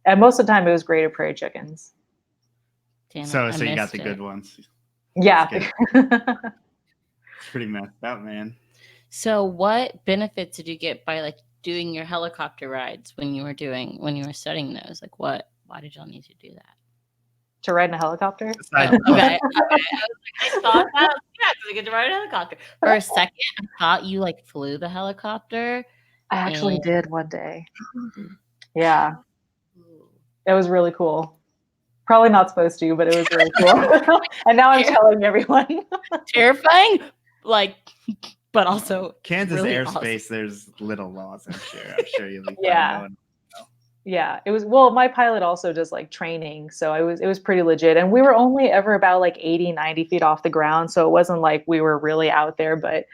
And most of the time it was greater prairie chickens. Damn it, so you got the good ones. Yeah. It's pretty messed up, man. So what benefits did you get by like doing your helicopter rides when you were studying those? Like why did y'all need to do that? To ride in a helicopter? Oh, okay. I thought that we get to ride a helicopter. For a second, I thought you like flew the helicopter. I actually did one day. Yeah. It was really cool. Probably not supposed to, but it was really cool. And now I'm telling everyone. Terrifying, but also Kansas really airspace. Awesome. There's little laws. I'm sure you'll be fine. Yeah. Yeah, it was, well, my pilot also does like training. So it was pretty legit. And we were only ever about like 80, 90 feet off the ground. So it wasn't like we were really out there, but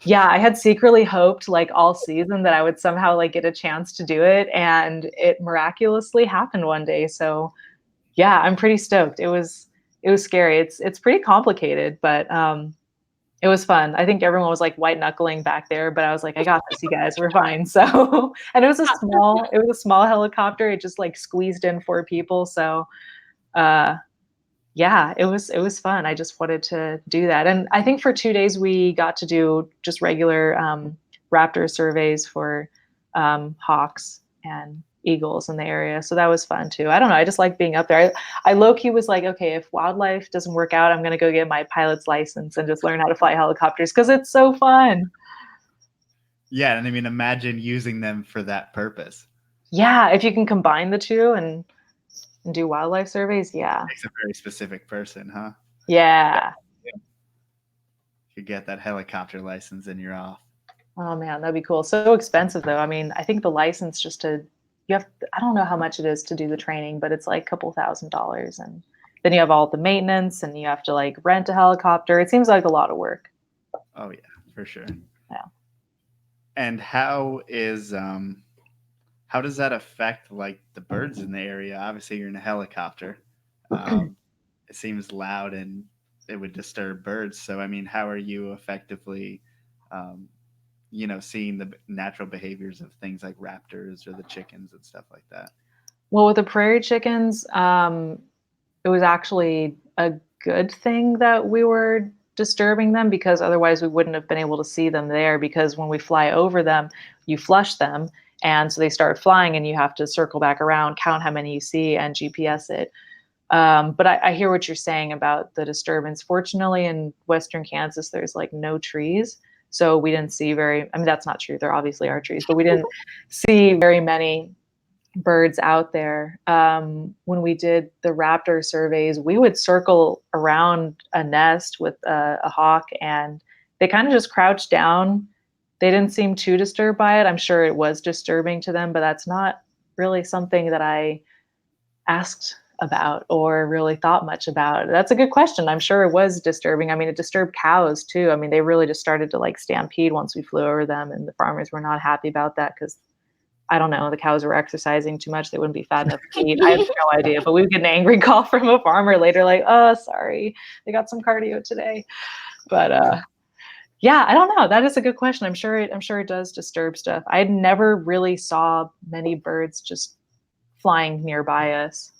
yeah, I had secretly hoped like all season that I would somehow like get a chance to do it. And it miraculously happened one day. So yeah, I'm pretty stoked. It was scary. It's pretty complicated, but it was fun. I think everyone was like white knuckling back there, but I was like, I got this, you guys, we're fine. So, and it was a small helicopter. It just like squeezed in 4 people. So, yeah, it was fun. I just wanted to do that. And I think for 2 days we got to do just regular raptor surveys for hawks and eagles in the area. So that was fun too. I don't know. I just like being up there. I low-key was like, okay, if wildlife doesn't work out, I'm going to go get my pilot's license and just learn how to fly helicopters because it's so fun. Yeah. And I mean, imagine using them for that purpose. Yeah. If you can combine the two and do wildlife surveys. Yeah. It takes a very specific person, huh? Yeah. You get that helicopter license and you're off. Oh man, that'd be cool. So expensive though. I mean, I think the license I don't know how much it is to do the training, but it's like a couple $1,000s. And then you have all the maintenance and you have to like rent a helicopter. It seems like a lot of work. Oh yeah, for sure. Yeah. And how does that affect like the birds in the area? Obviously you're in a helicopter. It seems loud and it would disturb birds. So, I mean, how are you effectively, seeing the natural behaviors of things like raptors or the chickens and stuff like that? Well, with the prairie chickens, it was actually a good thing that we were disturbing them because otherwise we wouldn't have been able to see them there, because when we fly over them, you flush them. And so they start flying and you have to circle back around, count how many you see and GPS it. But I hear what you're saying about the disturbance. Fortunately, in Western Kansas, there's like no trees. So we didn't see that's not true. There obviously are trees, but we didn't see very many birds out there. When we did the raptor surveys, we would circle around a nest with a hawk and they kind of just crouched down. They didn't seem too disturbed by it. I'm sure it was disturbing to them, but that's not really something that I asked about or really thought much about? That's a good question. I'm sure it was disturbing. I mean, it disturbed cows too. I mean, they really just started to like stampede once we flew over them, and the farmers were not happy about that because I don't know, the cows were exercising too much. They wouldn't be fat enough to eat. I have no idea, but we would get an angry call from a farmer later, like, "Oh, sorry, they got some cardio today." But yeah, I don't know. That is a good question. I'm sure it does disturb stuff. I never really saw many birds just flying nearby us.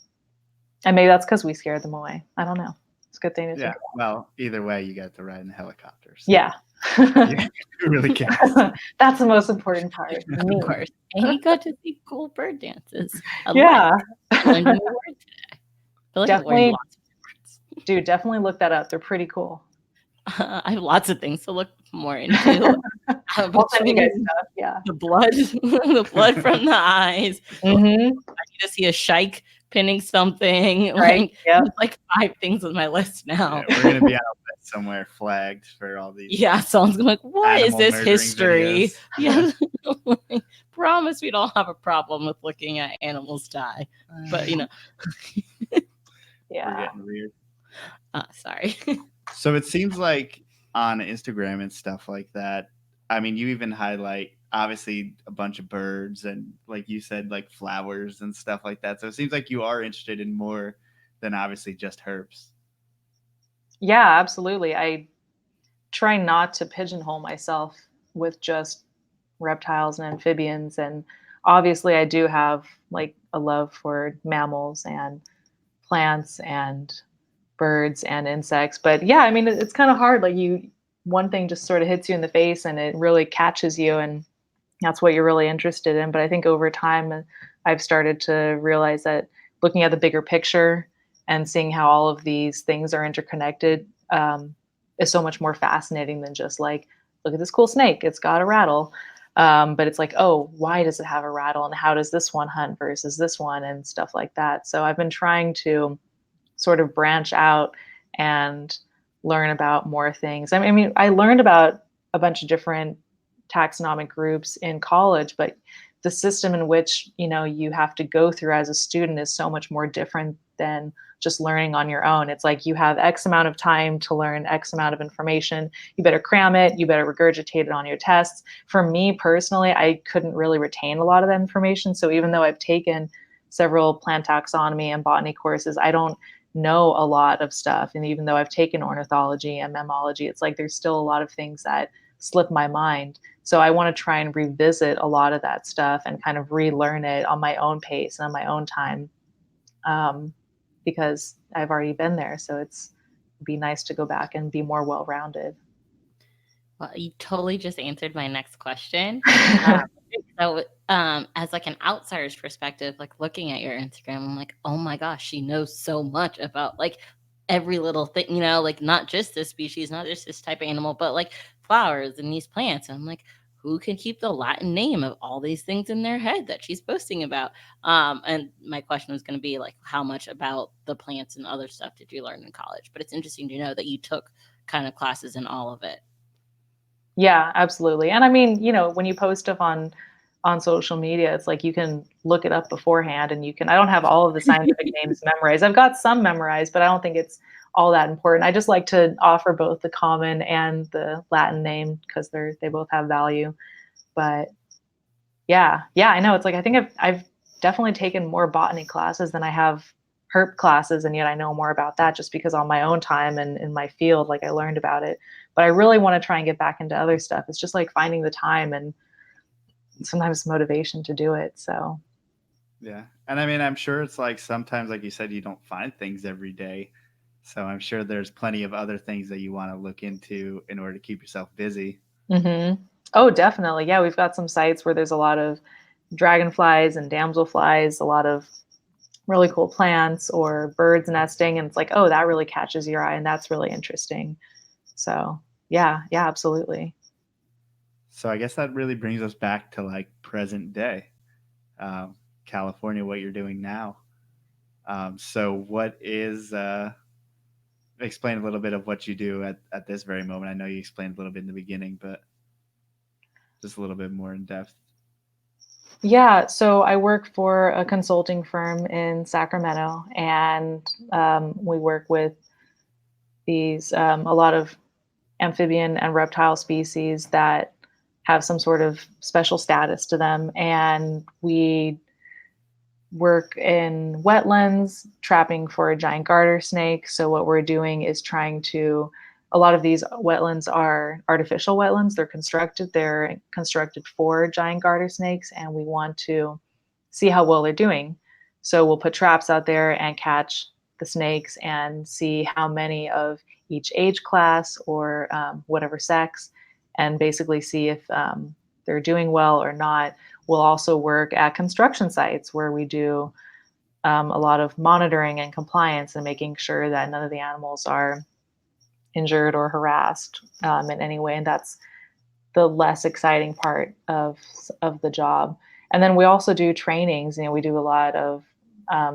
And maybe that's because we scared them away. I don't know. It's a good thing to think about. Well, either way, you got to ride in helicopters. Yeah. You really can't. That's the most important part. Of course. And you got to see cool bird dances. Yeah. Learned a new word today. I feel like Definitely, I learned lots of words. Dude, definitely look that up. They're pretty cool. I have lots of things to look more into. I'll send you guys stuff. Yeah. The blood from the eyes. I need to see a shike pinning something. Right. Like 5 things on my list now. Yeah, we're gonna be on a list somewhere flagged for all these. Yeah, someone's gonna be like, what is this history? Videos. Yeah. Promise we don't have a problem with looking at animals die. But yeah. We're getting weird. Sorry. So it seems like on Instagram and stuff like that, I mean, you even highlight obviously a bunch of birds and like you said, like flowers and stuff like that. So it seems like you are interested in more than obviously just herps. Yeah, absolutely. I try not to pigeonhole myself with just reptiles and amphibians. And obviously I do have like a love for mammals and plants and birds and insects. But yeah, I mean, it's kind of hard. Like one thing just sort of hits you in the face and it really catches you, and that's what you're really interested in. But I think over time, I've started to realize that looking at the bigger picture and seeing how all of these things are interconnected is so much more fascinating than just like, look at this cool snake, it's got a rattle. But it's like, oh, why does it have a rattle? And how does this one hunt versus this one and stuff like that. So I've been trying to sort of branch out and learn about more things. I mean, I learned about a bunch of different taxonomic groups in college, but the system in which, you have to go through as a student is so much more different than just learning on your own. It's like you have X amount of time to learn X amount of information. You better cram it. You better regurgitate it on your tests. For me personally, I couldn't really retain a lot of that information. So even though I've taken several plant taxonomy and botany courses, I don't know a lot of stuff. And even though I've taken ornithology and mammalogy, it's like there's still a lot of things that slip my mind. So I want to try and revisit a lot of that stuff and kind of relearn it on my own pace and on my own time, because I've already been there. So it'd be nice to go back and be more well-rounded. Well, you totally just answered my next question. So as like an outsider's perspective, like looking at your Instagram, I'm like, oh my gosh, she knows so much about like every little thing, like not just this species, not just this type of animal, but like flowers and these plants. And I'm like, who can keep the Latin name of all these things in their head that she's posting about? And my question was going to be like, how much about the plants and other stuff did you learn in college? But it's interesting to know that you took kind of classes in all of it. Yeah, absolutely. And I mean, when you post stuff on social media, it's like you can look it up beforehand and I don't have all of the scientific names memorized. I've got some memorized, but I don't think it's all that important. I just like to offer both the common and the Latin name because they both have value. But yeah, I know. It's like I think I've definitely taken more botany classes than I have herp classes, and yet I know more about that just because on my own time and in my field, like I learned about it. But I really want to try and get back into other stuff. It's just like finding the time and sometimes motivation to do it. So yeah. And I mean, I'm sure it's like sometimes, like you said, you don't find things every day. So I'm sure there's plenty of other things that you want to look into in order to keep yourself busy. Mm-hmm. Oh, definitely. Yeah, we've got some sites where there's a lot of dragonflies and damselflies, a lot of really cool plants or birds nesting. And it's like, oh, that really catches your eye and that's really interesting. So yeah, absolutely. So I guess that really brings us back to like present day, California, what you're doing now. So what is, explain a little bit of what you do at this very moment. I know you explained a little bit in the beginning, but just a little bit more in depth. Yeah, so I work for a consulting firm in Sacramento, and we work with these a lot of amphibian and reptile species that have some sort of special status to them, and we work in wetlands trapping for a giant garter snake. So what we're doing is trying to a lot of these wetlands are artificial wetlands. They're constructed for giant garter snakes, and we want to see how well they're doing. So we'll put traps out there and catch the snakes and see how many of each age class or whatever sex, and basically see if they're doing well or not. We'll also work at construction sites where we do a lot of monitoring and compliance and making sure that none of the animals are injured or harassed in any way. And that's the less exciting part of the job. And then we also do trainings. We do a lot of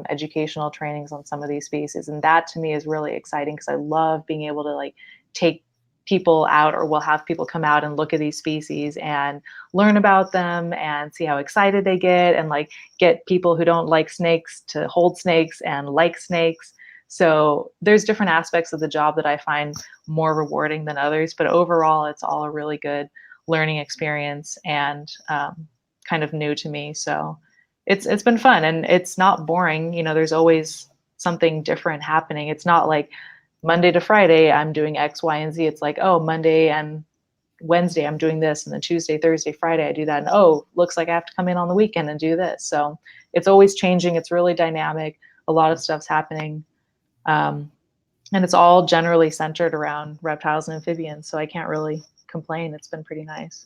educational trainings on some of these species, and that to me is really exciting because I love being able to like take people out, or we'll have people come out and look at these species and learn about them and see how excited they get, and like get people who don't like snakes to hold snakes and like snakes. So there's different aspects of the job that I find more rewarding than others, but overall it's all a really good learning experience and kind of new to me. So it's been fun, and it's not boring. There's always something different happening. It's not like Monday to Friday I'm doing X, Y, and Z. It's like, oh, Monday and Wednesday I'm doing this, and then Tuesday, Thursday, Friday I do that. And oh, looks like I have to come in on the weekend and do this. So it's always changing. It's really dynamic. A lot of stuff's happening. And it's all generally centered around reptiles and amphibians. So I can't really complain. It's been pretty nice.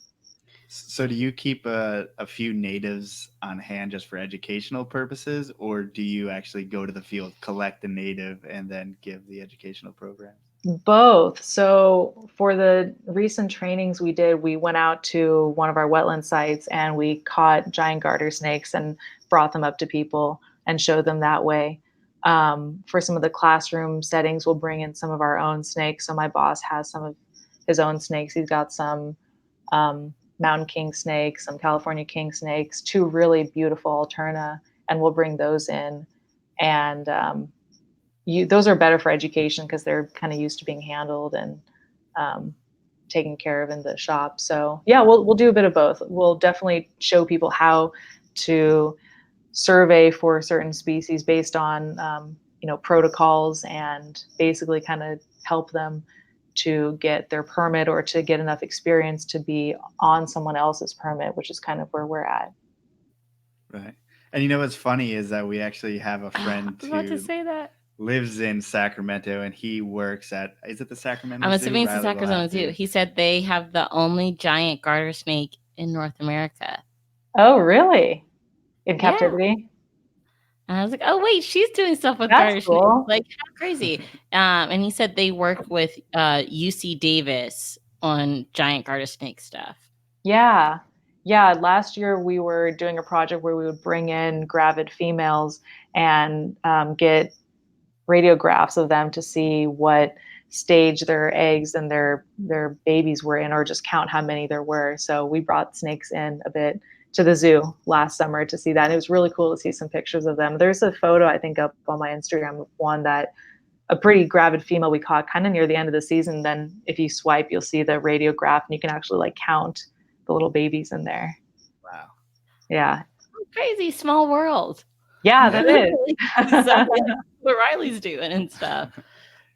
So do you keep a few natives on hand just for educational purposes, or do you actually go to the field, collect a native, and then give the educational program? Both. So for the recent trainings we did, we went out to one of our wetland sites and we caught giant garter snakes and brought them up to people and showed them that way. For some of the classroom settings, we'll bring in some of our own snakes. So my boss has some of his own snakes. He's got some mountain king snakes, some California king snakes, two really beautiful alterna, and we'll bring those in. And those are better for education because they're kind of used to being handled and taken care of in the shop. So yeah, we'll do a bit of both. We'll definitely show people how to survey for certain species based on protocols, and basically kind of help them to get their permit or to get enough experience to be on someone else's permit, which is kind of where we're at. Right. And what's funny is that we actually have a friend I was about to say that. Lives in Sacramento, and he works at, is it the Sacramento I'm Zoo? assuming it's the Sacramento Zoo. He said they have the only giant garter snake in North America. Oh, really? In captivity? And I was like, oh, wait, she's doing stuff with That's garter cool. snakes. Like, how crazy. And he said they work with UC Davis on giant garter snake stuff. Yeah. Yeah. Last year we were doing a project where we would bring in gravid females and get radiographs of them to see what stage their eggs and their babies were in, or just count how many there were. So we brought snakes in a bit to the zoo last summer to see that. And it was really cool to see some pictures of them. There's a photo I think up on my Instagram of one that a pretty gravid female we caught kind of near the end of the season. Then if you swipe, you'll see the radiograph and you can actually like count the little babies in there. Wow. Yeah. Crazy small world. Yeah, that is. What Riley's doing and stuff.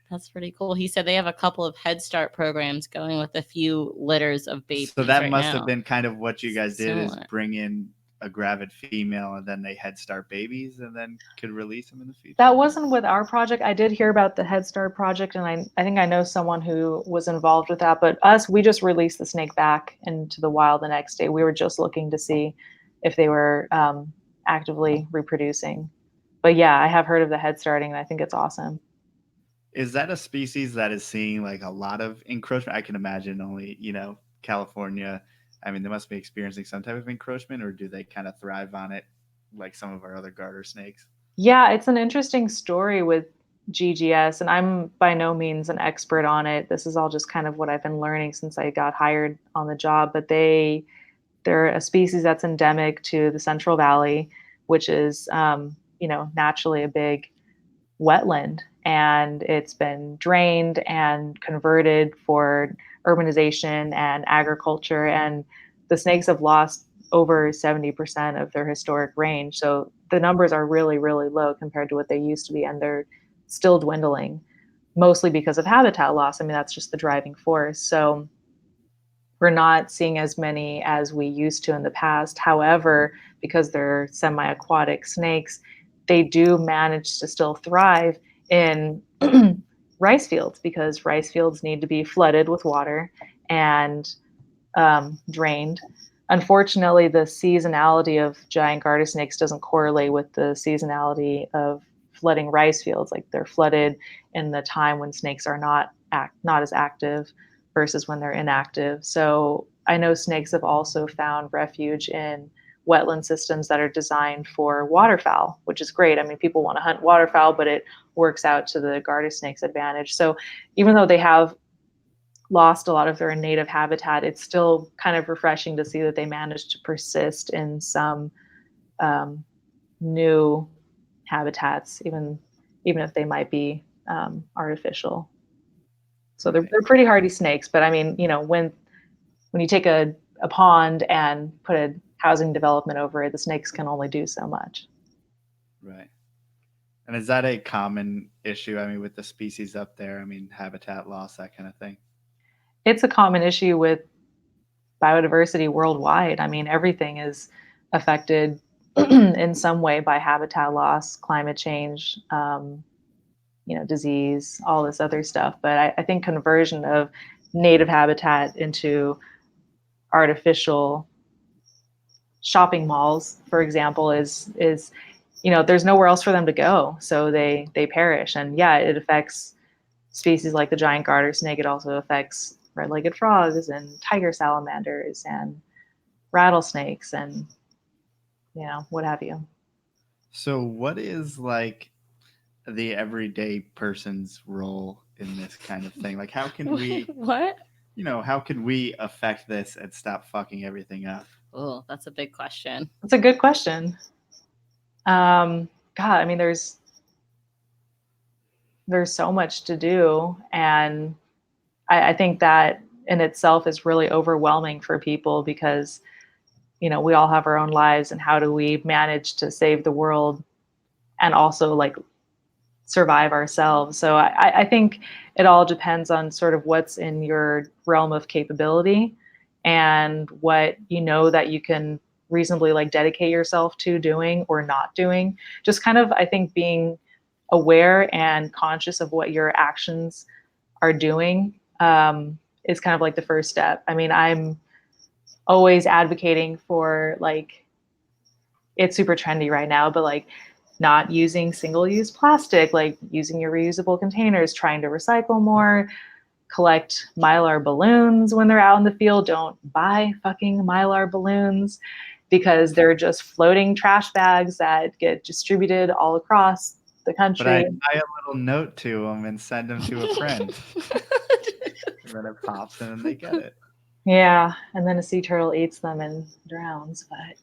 That's pretty cool. He said they have a couple of Head Start programs going with a few litters of babies. So that must have been kind of what you guys did, is bring in a gravid female and then they Head Start babies and then could release them in the future. That wasn't with our project. I did hear about the Head Start project, and I think I know someone who was involved with that. But we just released the snake back into the wild the next day. We were just looking to see if they were actively reproducing. But yeah, I have heard of the Head Starting, and I think it's awesome. Is that a species that is seeing like a lot of encroachment? I can imagine only, California. I mean, they must be experiencing some type of encroachment, or do they kind of thrive on it like some of our other garter snakes? Yeah, it's an interesting story with GGS, and I'm by no means an expert on it. This is all just kind of what I've been learning since I got hired on the job. But they're They're a species that's endemic to the Central Valley, which is, naturally a big wetland, and it's been drained and converted for urbanization and agriculture. And the snakes have lost over 70% of their historic range. So the numbers are really, really low compared to what they used to be, and they're still dwindling, mostly because of habitat loss. I mean, that's just the driving force. So we're not seeing as many as we used to in the past. However, because they're semi-aquatic snakes, they do manage to still thrive in rice fields, because rice fields need to be flooded with water and drained. Unfortunately, the seasonality of giant garter snakes doesn't correlate with the seasonality of flooding rice fields. Like, they're flooded in the time when snakes are not as active versus when they're inactive. So I know snakes have also found refuge in wetland systems that are designed for waterfowl, which is great. I mean, people want to hunt waterfowl, but it works out to the garter snake's advantage. So even though they have lost a lot of their native habitat, it's still kind of refreshing to see that they managed to persist in some new habitats, even if they might be artificial. So they're pretty hardy snakes. But I mean, when you take a pond and put a housing development over it, the snakes can only do so much. Right. And is that a common issue? I mean, with the species up there, I mean, habitat loss, that kind of thing? It's a common issue with biodiversity worldwide. I mean, everything is affected in some way by habitat loss, climate change, disease, all this other stuff. But I think conversion of native habitat into artificial shopping malls, for example, is there's nowhere else for them to go, so they perish. And yeah, it affects species like the giant garter snake. It also affects red-legged frogs and tiger salamanders and rattlesnakes and what have you. So what is like the everyday person's role in this kind of thing? Like, how can we what how can we affect this and stop fucking everything up? Oh, that's a big question. That's a good question. God, I mean, there's so much to do, and I think that in itself is really overwhelming for people, because we all have our own lives, and how do we manage to save the world and also like survive ourselves? So I think it all depends on sort of what's in your realm of capability and what that you can reasonably like dedicate yourself to doing or not doing. Just kind of, I think, being aware and conscious of what your actions are doing is kind of like the first step. I mean, I'm always advocating for, like, it's super trendy right now, but like not using single-use plastic, like using your reusable containers, trying to recycle more, collect Mylar balloons when they're out in the field. Don't buy fucking Mylar balloons, because they're just floating trash bags that get distributed all across the country. But I tie a little note to them and send them to a friend. And then it pops and then they get it. Yeah, and then a sea turtle eats them and drowns. But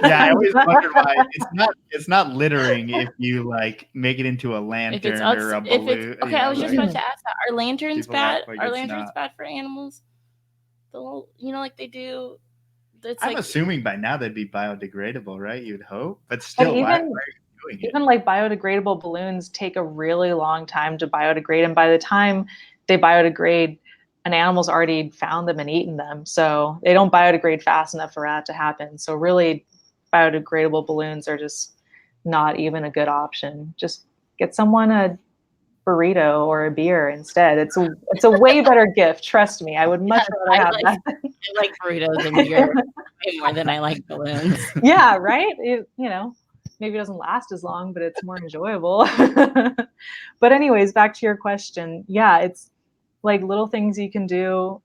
yeah, I always wondered why it's not littering if you like make it into a lantern or a balloon. Okay, I was just about to ask that. Are lanterns bad? Are lanterns bad for animals? The little, like they do. I'm assuming by now they'd be biodegradable, right? You'd hope, but still, why are you doing it? Even like biodegradable balloons take a really long time to biodegrade, and by the time they biodegrade, an animal's already found them and eaten them. So they don't biodegrade fast enough for that to happen. So really, biodegradable balloons are just not even a good option. Just get someone a burrito or a beer instead. It's a way better gift. Trust me. I would much rather have that. I like burritos and beer way more than I like balloons. Yeah, right? Maybe it doesn't last as long, but it's more enjoyable. But anyways, back to your question. Yeah, it's like little things you can do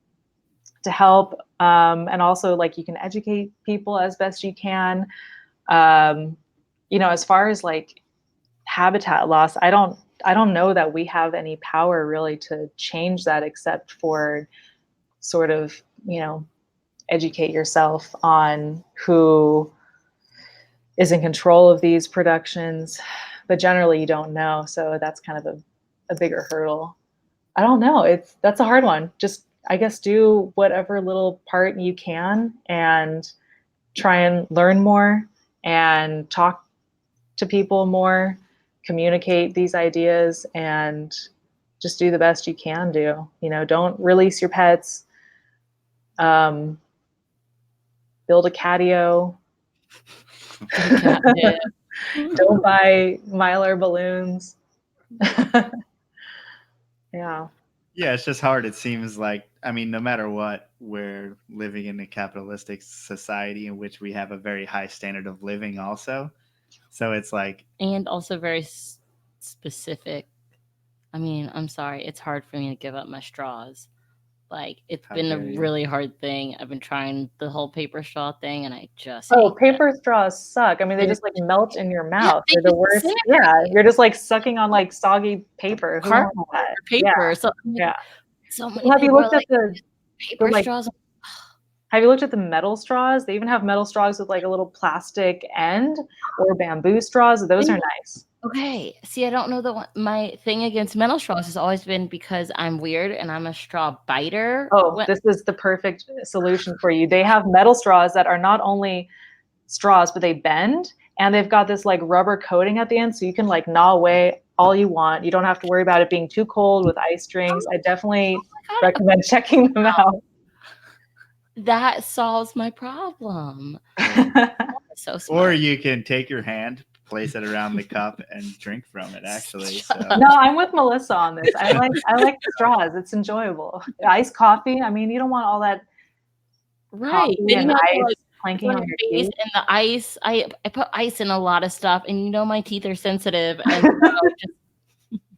to help. And also, like, you can educate people as best you can. As far as like habitat loss, I don't know that we have any power really to change that, except for sort of, educate yourself on who is in control of these productions, but generally you don't know. So that's kind of a bigger hurdle. I don't know. That's a hard one. Just, I guess, do whatever little part you can and try and learn more and talk to people more, communicate these ideas, and just do the best you can do. Don't release your pets. Build a catio. Don't buy Mylar balloons. Yeah. Yeah, it's just hard. It seems like, no matter what, we're living in a capitalistic society in which we have a very high standard of living also. So it's like... And also very specific. I'm sorry. It's hard for me to give up my straws. Like, it's been a really hard thing. I've been trying the whole paper straw thing, and I just hate paper straws suck. They just like melt in your mouth. They're the worst. Yeah, you're just like sucking on like soggy paper. Cardboard paper. Yeah. So, yeah. So many have you looked at the paper straws? Have you looked at the metal straws? They even have metal straws with like a little plastic end, or bamboo straws. Those are nice. Okay. See, I don't know my thing against metal straws has always been because I'm weird and I'm a straw biter. Oh, this is the perfect solution for you. They have metal straws that are not only straws, but they bend, and they've got this like rubber coating at the end, so you can like gnaw away all you want. You don't have to worry about it being too cold with ice drinks. I definitely recommend checking them out. That solves my problem. So smart. Or you can take your hand, place it around the cup, and drink from it. Actually, no, I'm with Melissa on this. I like straws. It's enjoyable. Iced coffee. You don't want all that. Right. Then you have ice planking on your teeth. And the ice. I put ice in a lot of stuff, and my teeth are sensitive. And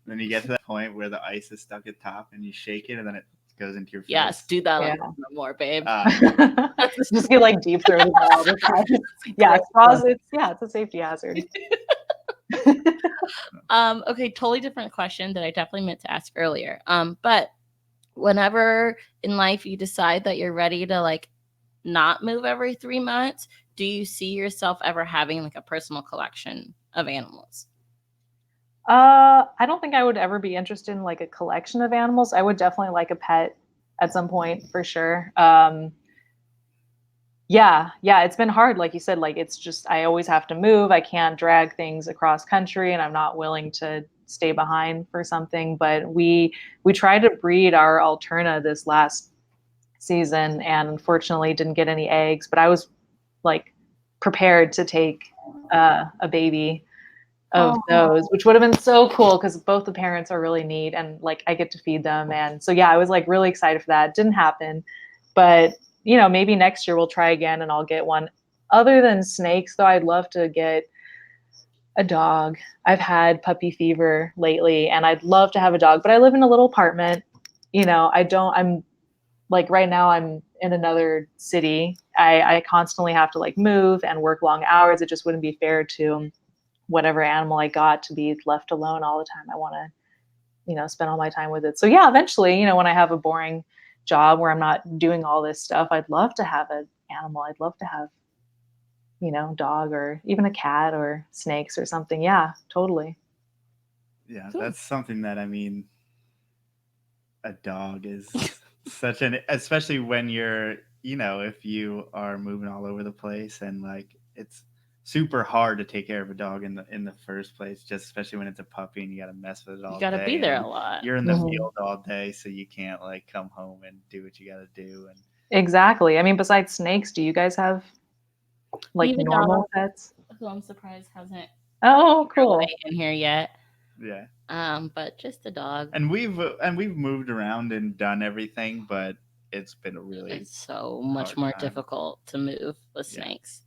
then you get to that point where the ice is stuck at top, and you shake it, and then it goes into your face. Yes, do that a little more, babe. Just get like deep throated all the time. Yeah, straws. It's a safety hazard. Okay, totally different question that I definitely meant to ask earlier. But whenever in life you decide that you're ready to like not move every 3 months, do you see yourself ever having like a personal collection of animals? I don't think I would ever be interested in like a collection of animals. I would definitely like a pet at some point for sure. Yeah, it's been hard. Like you said, like it's just, I always have to move. I can't drag things across country, and I'm not willing to stay behind for something. But we tried to breed our Alterna this last season, and unfortunately didn't get any eggs, but I was like prepared to take a baby of those, which would have been so cool because both the parents are really neat, and like I get to feed them. And so, yeah, I was like really excited for that. It didn't happen, but maybe next year we'll try again and I'll get one. Other than snakes though, I'd love to get a dog. I've had puppy fever lately, and I'd love to have a dog, but I live in a little apartment. I'm like right now I'm in another city. I constantly have to like move and work long hours. It just wouldn't be fair to whatever animal I got to be left alone all the time. I want to, spend all my time with it. So yeah, eventually, when I have a boring job where I'm not doing all this stuff, I'd love to have an animal. I'd love to have, dog or even a cat or snakes or something. Yeah, totally. Yeah, that's something that, a dog is such especially when you're, if you are moving all over the place, and like it's super hard to take care of a dog in the first place, just especially when it's a puppy and you got to mess with it all day. You got to be there a lot. You're in the field all day, so you can't like come home and do what you got to do. And exactly. Besides snakes, do you guys have like normal pets? Who I'm surprised hasn't cool in here yet. Yeah. But just a dog. And we've moved around and done everything, but it's been it's so much more difficult to move with snakes.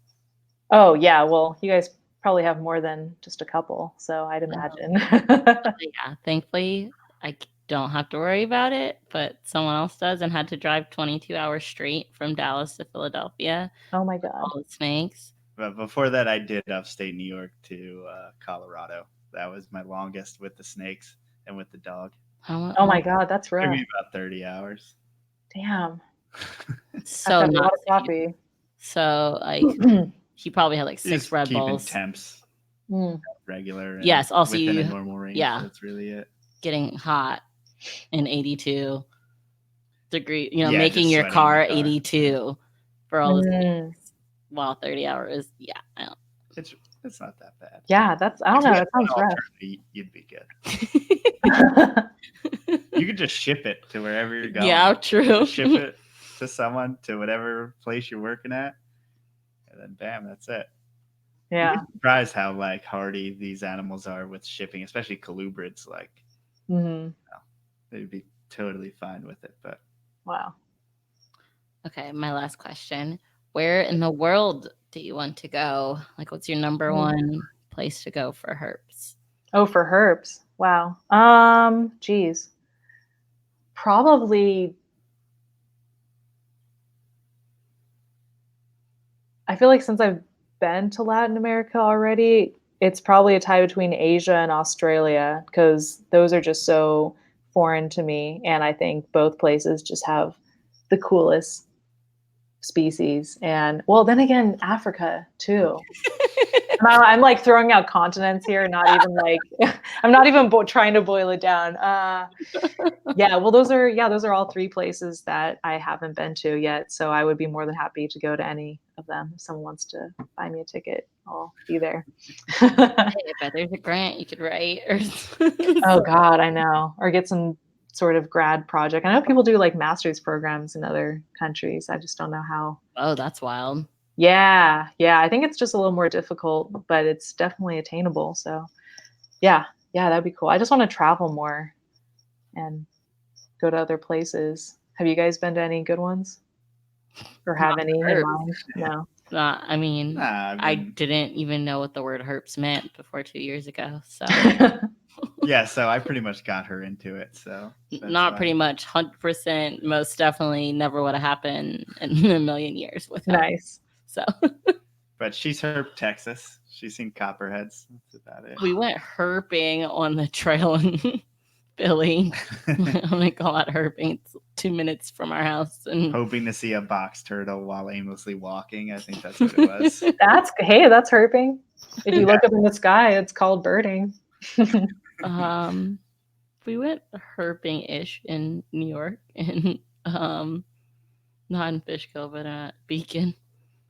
Oh yeah, well, you guys probably have more than just a couple, so I'd imagine. Yeah, thankfully I don't have to worry about it, but someone else does, and had to drive 22 hours straight from Dallas to Philadelphia. Oh my god. All the snakes. But before that, I did upstate New York to Colorado. That was my longest with the snakes and with the dog. Oh my god, that's rough. Maybe about 30 hours. Damn. so I've had a lot of not coffee. So like he probably had like 6 Red Bulls. Temps regular. And yes, also within a normal range. Yeah, that's really it. Getting hot in 82 degree, making your car 82 for all this while 30 hours. Yeah, I don't. It's not that bad. Yeah, I don't know. That sounds rough. You'd be good. You could just ship it to wherever you're going. Yeah, true. Ship it to someone to whatever place you're working at, and then bam, that's it. Yeah. You'd be surprised how like hardy these animals are with shipping, especially colubrids. Like, they'd be totally fine with it. But wow. Okay, my last question: where in the world do you want to go? Like, what's your number one place to go for herps? Oh, for herps. Wow. Geez. Probably. I feel like since I've been to Latin America already, it's probably a tie between Asia and Australia because those are just so foreign to me. And I think both places just have the coolest species. And well, then again, Africa too. I'm like throwing out continents here, not even like I'm not even trying to boil it down. Yeah, well, those are all 3 places that I haven't been to yet. So I would be more than happy to go to any of them. If someone wants to buy me a ticket, I'll be there. I bet there's a grant you could write. Oh God, I know. Or get some sort of grad project. I know people do like master's programs in other countries. I just don't know how. Oh, that's wild. Yeah. I think it's just a little more difficult, but it's definitely attainable. So yeah, that'd be cool. I just want to travel more and go to other places. Have you guys been to any good ones? Or have any in mind? No. I mean, I didn't even know what the word herps meant before 2 years ago. So yeah, so I pretty much got her into it. So not pretty much, 100%, most definitely never would have happened in a million years with her. Nice. So, but she's herp Texas. She's seen copperheads. That's about it. We went herping on the trail in Philly. I'm gonna call it herping. It's 2 minutes from our house, and hoping to see a box turtle while aimlessly walking. I think that's what it was. That's herping. If you look up in the sky, it's called birding. We went herping-ish in New York, and not in Fishkill, but Beacon.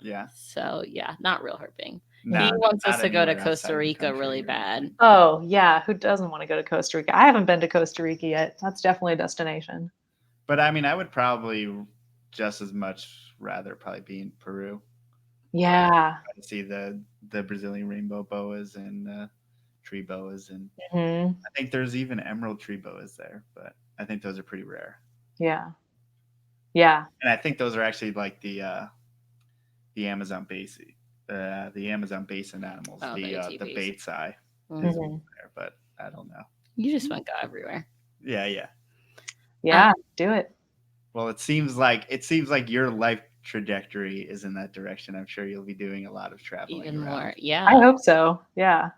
Yeah. So yeah, not real herping. No, he wants us to go to Costa Rica really bad. Oh yeah, who doesn't want to go to Costa Rica? I haven't been to Costa Rica yet. That's definitely a destination. But I mean, I would probably just as much rather probably be in Peru. Yeah. To see the Brazilian rainbow boas and tree boas, and I think there's even emerald tree boas there, but I think those are pretty rare. Yeah. And I think those are actually like the Amazon basin, the Amazon basin animals, the bait's eye. There, but I don't know. You just want to go everywhere. Yeah. Do it. Well, it seems like your life trajectory is in that direction. I'm sure you'll be doing a lot of traveling. Even around. More, yeah. I hope so. Yeah.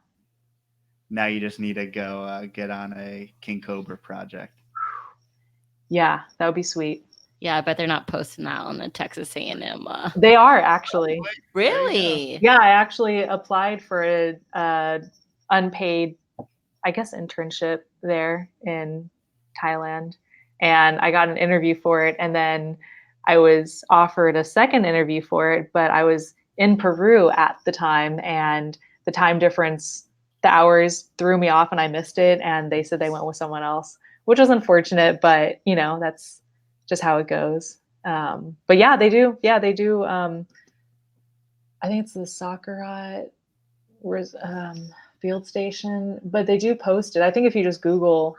Now you just need to go get on a king cobra project. Yeah, that would be sweet. Yeah, I bet they're not posting that on the Texas A&M. They are actually. Really? Yeah, I actually applied for a unpaid, I guess, internship there in Thailand, and I got an interview for it, and then I was offered a second interview for it, but I was in Peru at the time, and the time difference, the hours threw me off, and I missed it, and they said they went with someone else, which was unfortunate, but that's just how it goes. But yeah, they do. I think it's the Sakharat field station, but they do post it. I think if you just Google,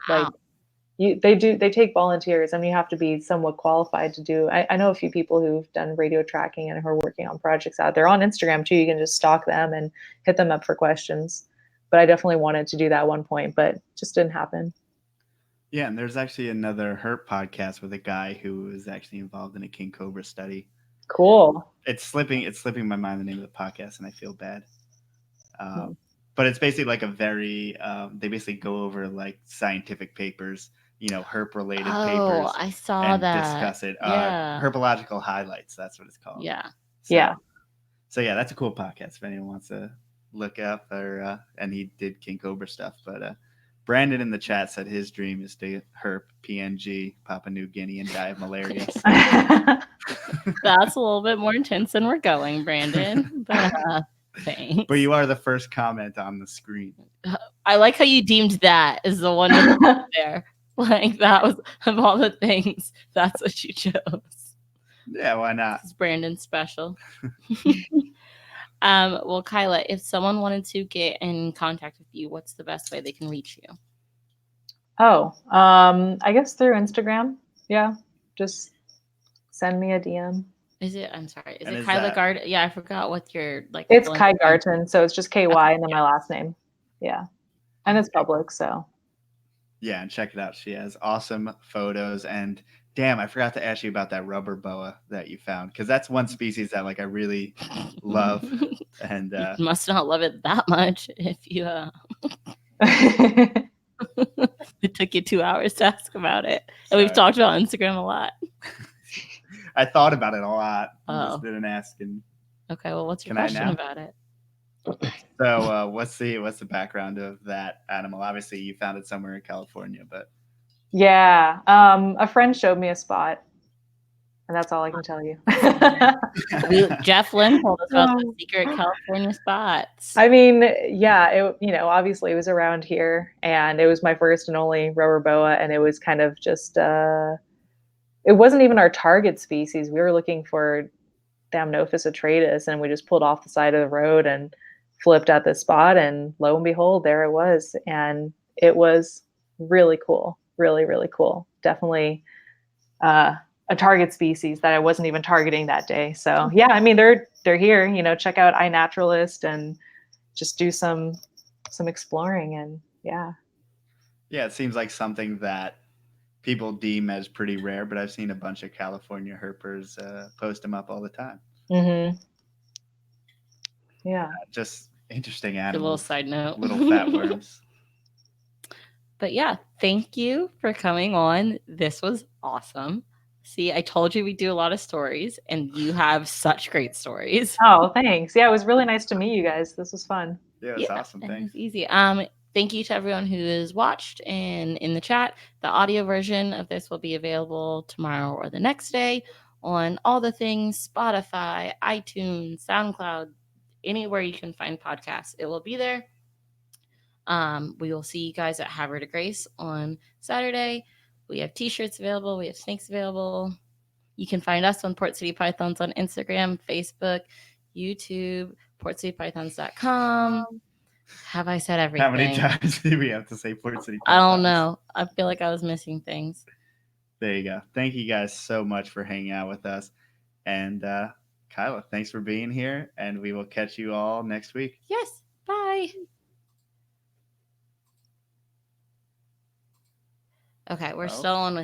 they take volunteers. I mean, you have to be somewhat qualified to do. I know a few people who've done radio tracking and who are working on projects out there on Instagram too. You can just stalk them and hit them up for questions. But I definitely wanted to do that at one point, but it just didn't happen. Yeah, and there's actually another Herp podcast with a guy who is actually involved in a king cobra study. Cool. It's slipping my mind the name of the podcast, and I feel bad. But it's basically like a very they basically go over like scientific papers herp related papers. Oh, I saw that. Discuss it. Yeah. Herpological highlights. That's what it's called. Yeah. So yeah, that's a cool podcast if anyone wants to look up and he did King Cobra stuff. But Brandon in the chat said his dream is to herp PNG, Papua New Guinea, and die of malaria. So. That's a little bit more intense than we're going, Brandon. But thanks. But you are the first comment on the screen. I like how you deemed that as the one there. Like that was of all the things, that's what you chose. Yeah, why not? It's Brandon's special. Well, Kyla, if someone wanted to get in contact with you, what's the best way they can reach you? Oh, I guess through Instagram. Yeah, just send me a DM. Is it Kyla Garten? Yeah, I forgot what your It's Kyla Garten, so it's just KY and then my last name. Yeah, and it's public, so. Yeah, and check it out. She has awesome photos. And damn, I forgot to ask you about that rubber boa that you found, because that's one species that I really love. And you must not love it that much if you. It took you 2 hours to ask about it, and we've talked about Instagram a lot. I thought about it a lot. Just didn't ask. Okay, well, what's your question about it? So, what's the background of that animal? Obviously, you found it somewhere in California, but yeah, a friend showed me a spot, and that's all I can tell you. Jeff Lynn told us about the secret California spots. I mean, yeah, obviously it was around here, and it was my first and only rubber boa, and it was kind of just, it wasn't even our target species. We were looking for Thamnophis atratus, and we just pulled off the side of the road and flipped at this spot, and lo and behold, there it was. And it was really cool. Really, really cool. Definitely a target species that I wasn't even targeting that day. So yeah, I mean, they're here, check out iNaturalist and just do some exploring. And yeah. Yeah, it seems like something that people deem as pretty rare, but I've seen a bunch of California herpers post them up all the time. Mm-hmm. Yeah. Just interesting animals. A little side note. Little fat worms. But yeah, thank you for coming on. This was awesome. See, I told you we do a lot of stories, and you have such great stories. Oh, thanks. Yeah, it was really nice to meet you guys. This was fun. Yeah, it was awesome. Thanks. It was easy. Thank you to everyone who has watched and in the chat. The audio version of this will be available tomorrow or the next day on all the things: Spotify, iTunes, SoundCloud, anywhere you can find podcasts. It will be there. We will see you guys at Havre de Grace on Saturday. We have t-shirts available. We have snakes available. You can find us on Portcitypythons on Instagram, Facebook, YouTube, PortcityPythons.com. Have I said everything? How many times do we have to say Portcitypythons? I don't know. I feel like I was missing things. There you go. Thank you guys so much for hanging out with us. And Kyla, thanks for being here. And we will catch you all next week. Yes. Bye. Okay, we're still on with